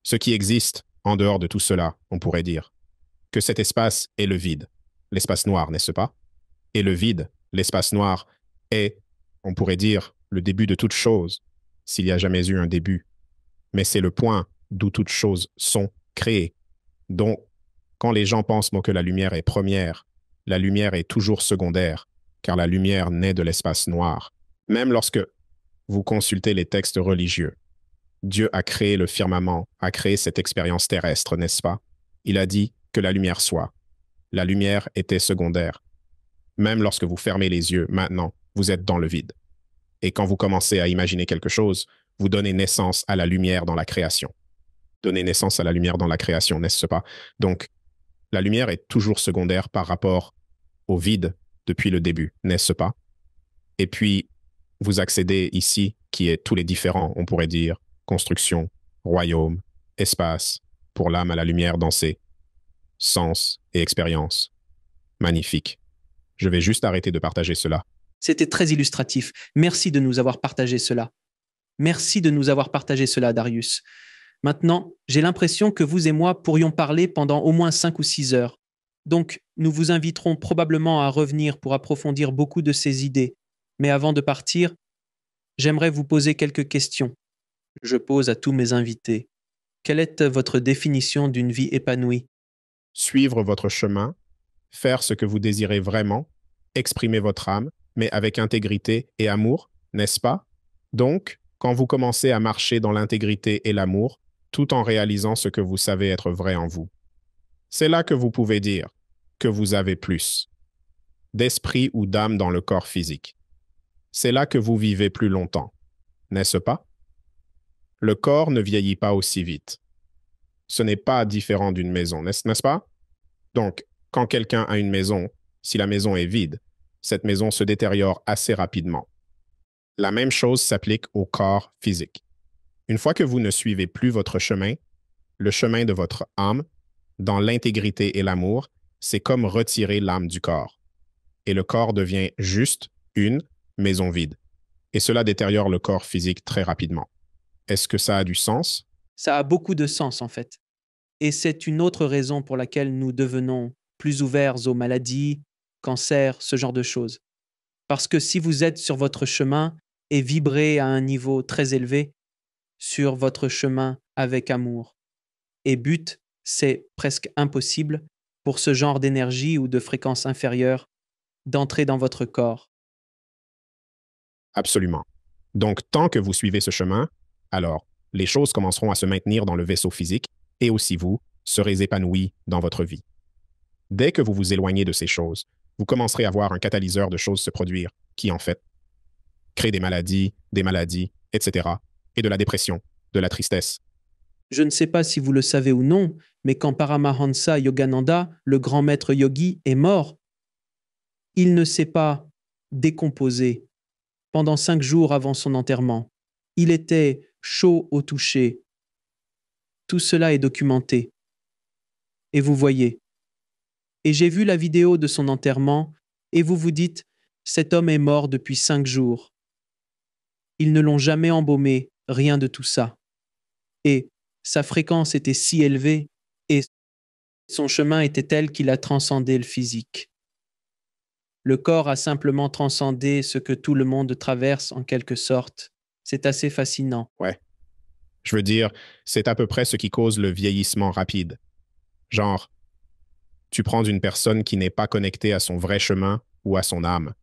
Ce qui existe en dehors de tout cela, on pourrait dire. Que cet espace est le vide. L'espace noir, n'est-ce pas? Et le vide, l'espace noir, est, on pourrait dire, le début de toute chose, s'il n'y a jamais eu un début. Mais c'est le point d'où toutes choses sont créées. Donc, quand les gens pensent que la lumière est première, la lumière est toujours secondaire, car la lumière naît de l'espace noir. Même lorsque vous consultez les textes religieux, Dieu a créé le firmament, a créé cette expérience terrestre, n'est-ce pas? Il a dit que la lumière soit. La lumière était secondaire. Même lorsque vous fermez les yeux, maintenant, vous êtes dans le vide. Et quand vous commencez à imaginer quelque chose, vous donnez naissance à la lumière dans la création. Donnez naissance à la lumière dans la création, n'est-ce pas? Donc, la lumière est toujours secondaire par rapport au vide depuis le début, n'est-ce pas? Et puis, vous accédez ici, qui est tous les différents, on pourrait dire, construction, royaume, espace, pour l'âme à la lumière dans ses sens et expériences. Magnifique. Je vais juste arrêter de partager cela. C'était très illustratif. Merci de nous avoir partagé cela. Merci de nous avoir partagé cela, Darius. Maintenant, j'ai l'impression que vous et moi pourrions parler pendant au moins 5 ou 6 heures. Donc, nous vous inviterons probablement à revenir pour approfondir beaucoup de ces idées. Mais avant de partir, j'aimerais vous poser quelques questions. Je pose à tous mes invités. Quelle est votre définition d'une vie épanouie? Suivre votre chemin, faire ce que vous désirez vraiment, exprimer votre âme, mais avec intégrité et amour, n'est-ce pas? Donc, quand vous commencez à marcher dans l'intégrité et l'amour, tout en réalisant ce que vous savez être vrai en vous, c'est là que vous pouvez dire que vous avez plus d'esprit ou d'âme dans le corps physique. C'est là que vous vivez plus longtemps, n'est-ce pas? Le corps ne vieillit pas aussi vite. Ce n'est pas différent d'une maison, n'est-ce pas? Donc, quand quelqu'un a une maison, si la maison est vide, cette maison se détériore assez rapidement. La même chose s'applique au corps physique. Une fois que vous ne suivez plus votre chemin, le chemin de votre âme, dans l'intégrité et l'amour, c'est comme retirer l'âme du corps. Et le corps devient juste une maison vide. Et cela détériore le corps physique très rapidement. Est-ce que ça a du sens? Ça a beaucoup de sens en fait. Et c'est une autre raison pour laquelle nous devenons plus ouverts aux maladies, cancers, ce genre de choses. Parce que si vous êtes sur votre chemin et vibrez à un niveau très élevé, sur votre chemin avec amour et but, c'est presque impossible pour ce genre d'énergie ou de fréquence inférieure d'entrer dans votre corps. Absolument. Donc, tant que vous suivez ce chemin, alors les choses commenceront à se maintenir dans le vaisseau physique et aussi vous serez épanoui dans votre vie. Dès que vous vous éloignez de ces choses, vous commencerez à voir un catalyseur de choses se produire qui, en fait, crée des maladies, etc., et de la dépression, de la tristesse. Je ne sais pas si vous le savez ou non, mais quand Paramahansa Yogananda, le grand maître yogi, est mort, il ne s'est pas décomposé pendant 5 jours avant son enterrement. Il était chaud au toucher. Tout cela est documenté. Et vous voyez. Et j'ai vu la vidéo de son enterrement, et vous vous dites, cet homme est mort depuis 5 jours. Ils ne l'ont jamais embaumé, rien de tout ça. Et sa fréquence était si élevée, et son chemin était tel qu'il a transcendé le physique. Le corps a simplement transcendé ce que tout le monde traverse en quelque sorte. C'est assez fascinant. Ouais. Je veux dire, c'est à peu près ce qui cause le vieillissement rapide. Genre, tu prends une personne qui n'est pas connectée à son vrai chemin ou à son âme.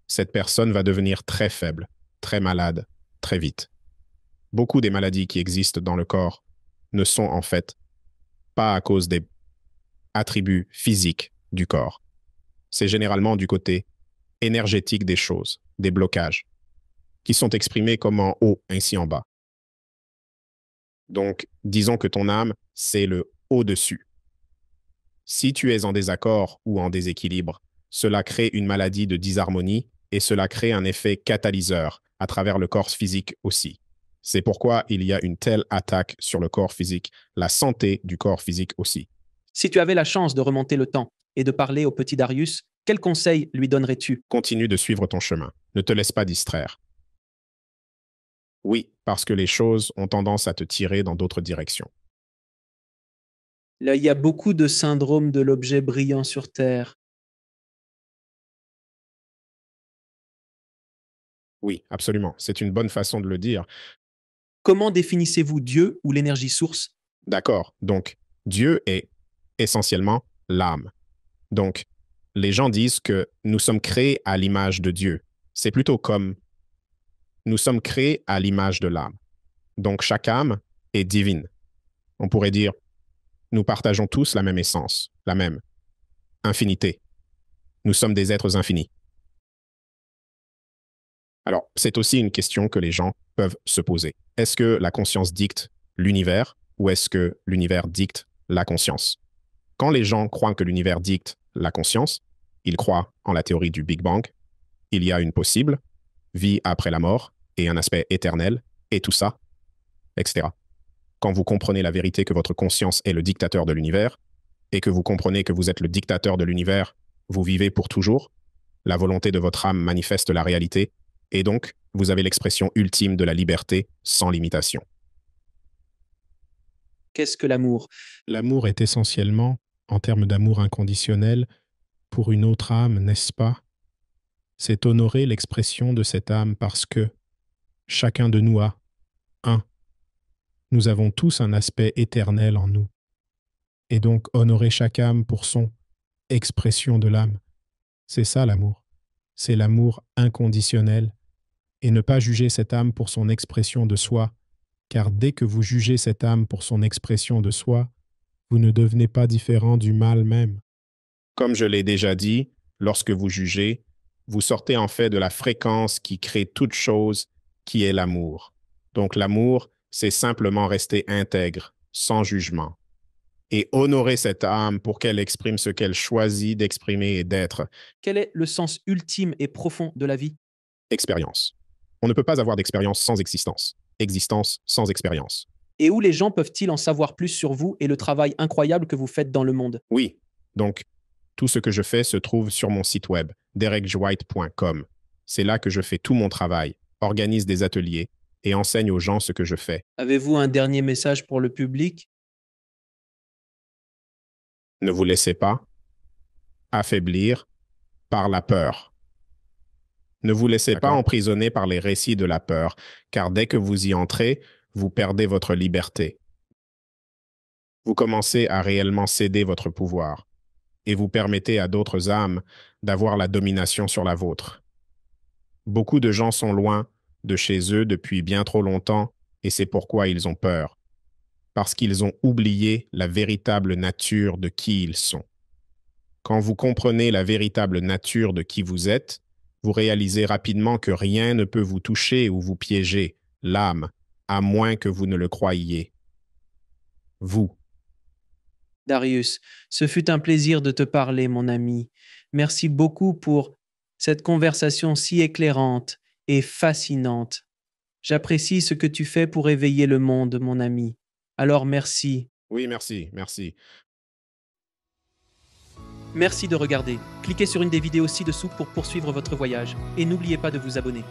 Cette personne va devenir très faible, très malade, très vite. Beaucoup des maladies qui existent dans le corps ne sont en fait pas à cause des attributs physiques du corps. C'est généralement du côté énergétique des choses, des blocages, qui sont exprimés comme en haut, ainsi en bas. Donc, disons que ton âme, c'est le au-dessus. Si tu es en désaccord ou en déséquilibre, cela crée une maladie de disharmonie et cela crée un effet catalyseur à travers le corps physique aussi. C'est pourquoi il y a une telle attaque sur le corps physique, la santé du corps physique aussi. Si tu avais la chance de remonter le temps et de parler au petit Darius, quel conseil lui donnerais-tu? Continue de suivre ton chemin. Ne te laisse pas distraire. Oui, parce que les choses ont tendance à te tirer dans d'autres directions. Là, il y a beaucoup de syndrome de l'objet brillant sur Terre. Oui, absolument. C'est une bonne façon de le dire. Comment définissez-vous Dieu ou l'énergie source? D'accord. Donc, Dieu est essentiellement l'âme. Donc, les gens disent que nous sommes créés à l'image de Dieu. C'est plutôt comme nous sommes créés à l'image de l'âme. Donc, chaque âme est divine. On pourrait dire, nous partageons tous la même essence, la même infinité. Nous sommes des êtres infinis. Alors, c'est aussi une question que les gens peuvent se poser. Est-ce que la conscience dicte l'univers ou est-ce que l'univers dicte la conscience? Quand les gens croient que l'univers dicte la conscience, ils croient en la théorie du Big Bang. Il y a une possible vie après la mort et un aspect éternel et tout ça, etc. Quand vous comprenez la vérité que votre conscience est le dictateur de l'univers et que vous comprenez que vous êtes le dictateur de l'univers, vous vivez pour toujours, la volonté de votre âme manifeste la réalité et donc vous avez l'expression ultime de la liberté sans limitation. Qu'est-ce que l'amour? L'amour est essentiellement, en termes d'amour inconditionnel, pour une autre âme, n'est-ce pas? C'est honorer l'expression de cette âme parce que chacun de nous a un. Nous avons tous un aspect éternel en nous. Et donc honorer chaque âme pour son expression de l'âme. C'est ça l'amour. C'est l'amour inconditionnel. Et ne pas juger cette âme pour son expression de soi, car dès que vous jugez cette âme pour son expression de soi, vous ne devenez pas différent du mal même. Comme je l'ai déjà dit, lorsque vous jugez, vous sortez en fait de la fréquence qui crée toute chose, qui est l'amour. Donc l'amour, c'est simplement rester intègre, sans jugement, et honorer cette âme pour qu'elle exprime ce qu'elle choisit d'exprimer et d'être. Quel est le sens ultime et profond de la vie? Expérience. On ne peut pas avoir d'expérience sans existence. Existence sans expérience. Et où les gens peuvent-ils en savoir plus sur vous et le travail incroyable que vous faites dans le monde? Oui, donc tout ce que je fais se trouve sur mon site web, derekjwhite.com. C'est là que je fais tout mon travail, organise des ateliers et enseigne aux gens ce que je fais. Avez-vous un dernier message pour le public? Ne vous laissez pas affaiblir par la peur. Ne vous laissez pas emprisonner par les récits de la peur, car dès que vous y entrez, vous perdez votre liberté. Vous commencez à réellement céder votre pouvoir et vous permettez à d'autres âmes d'avoir la domination sur la vôtre. Beaucoup de gens sont loin de chez eux depuis bien trop longtemps et c'est pourquoi ils ont peur, parce qu'ils ont oublié la véritable nature de qui ils sont. Quand vous comprenez la véritable nature de qui vous êtes, vous réalisez rapidement que rien ne peut vous toucher ou vous piéger, l'âme, à moins que vous ne le croyiez. Vous. Darius, ce fut un plaisir de te parler, mon ami. Merci beaucoup pour cette conversation si éclairante et fascinante. J'apprécie ce que tu fais pour éveiller le monde, mon ami. Alors merci. Oui, merci, merci. Merci de regarder. Cliquez sur une des vidéos ci-dessous pour poursuivre votre voyage. Et n'oubliez pas de vous abonner.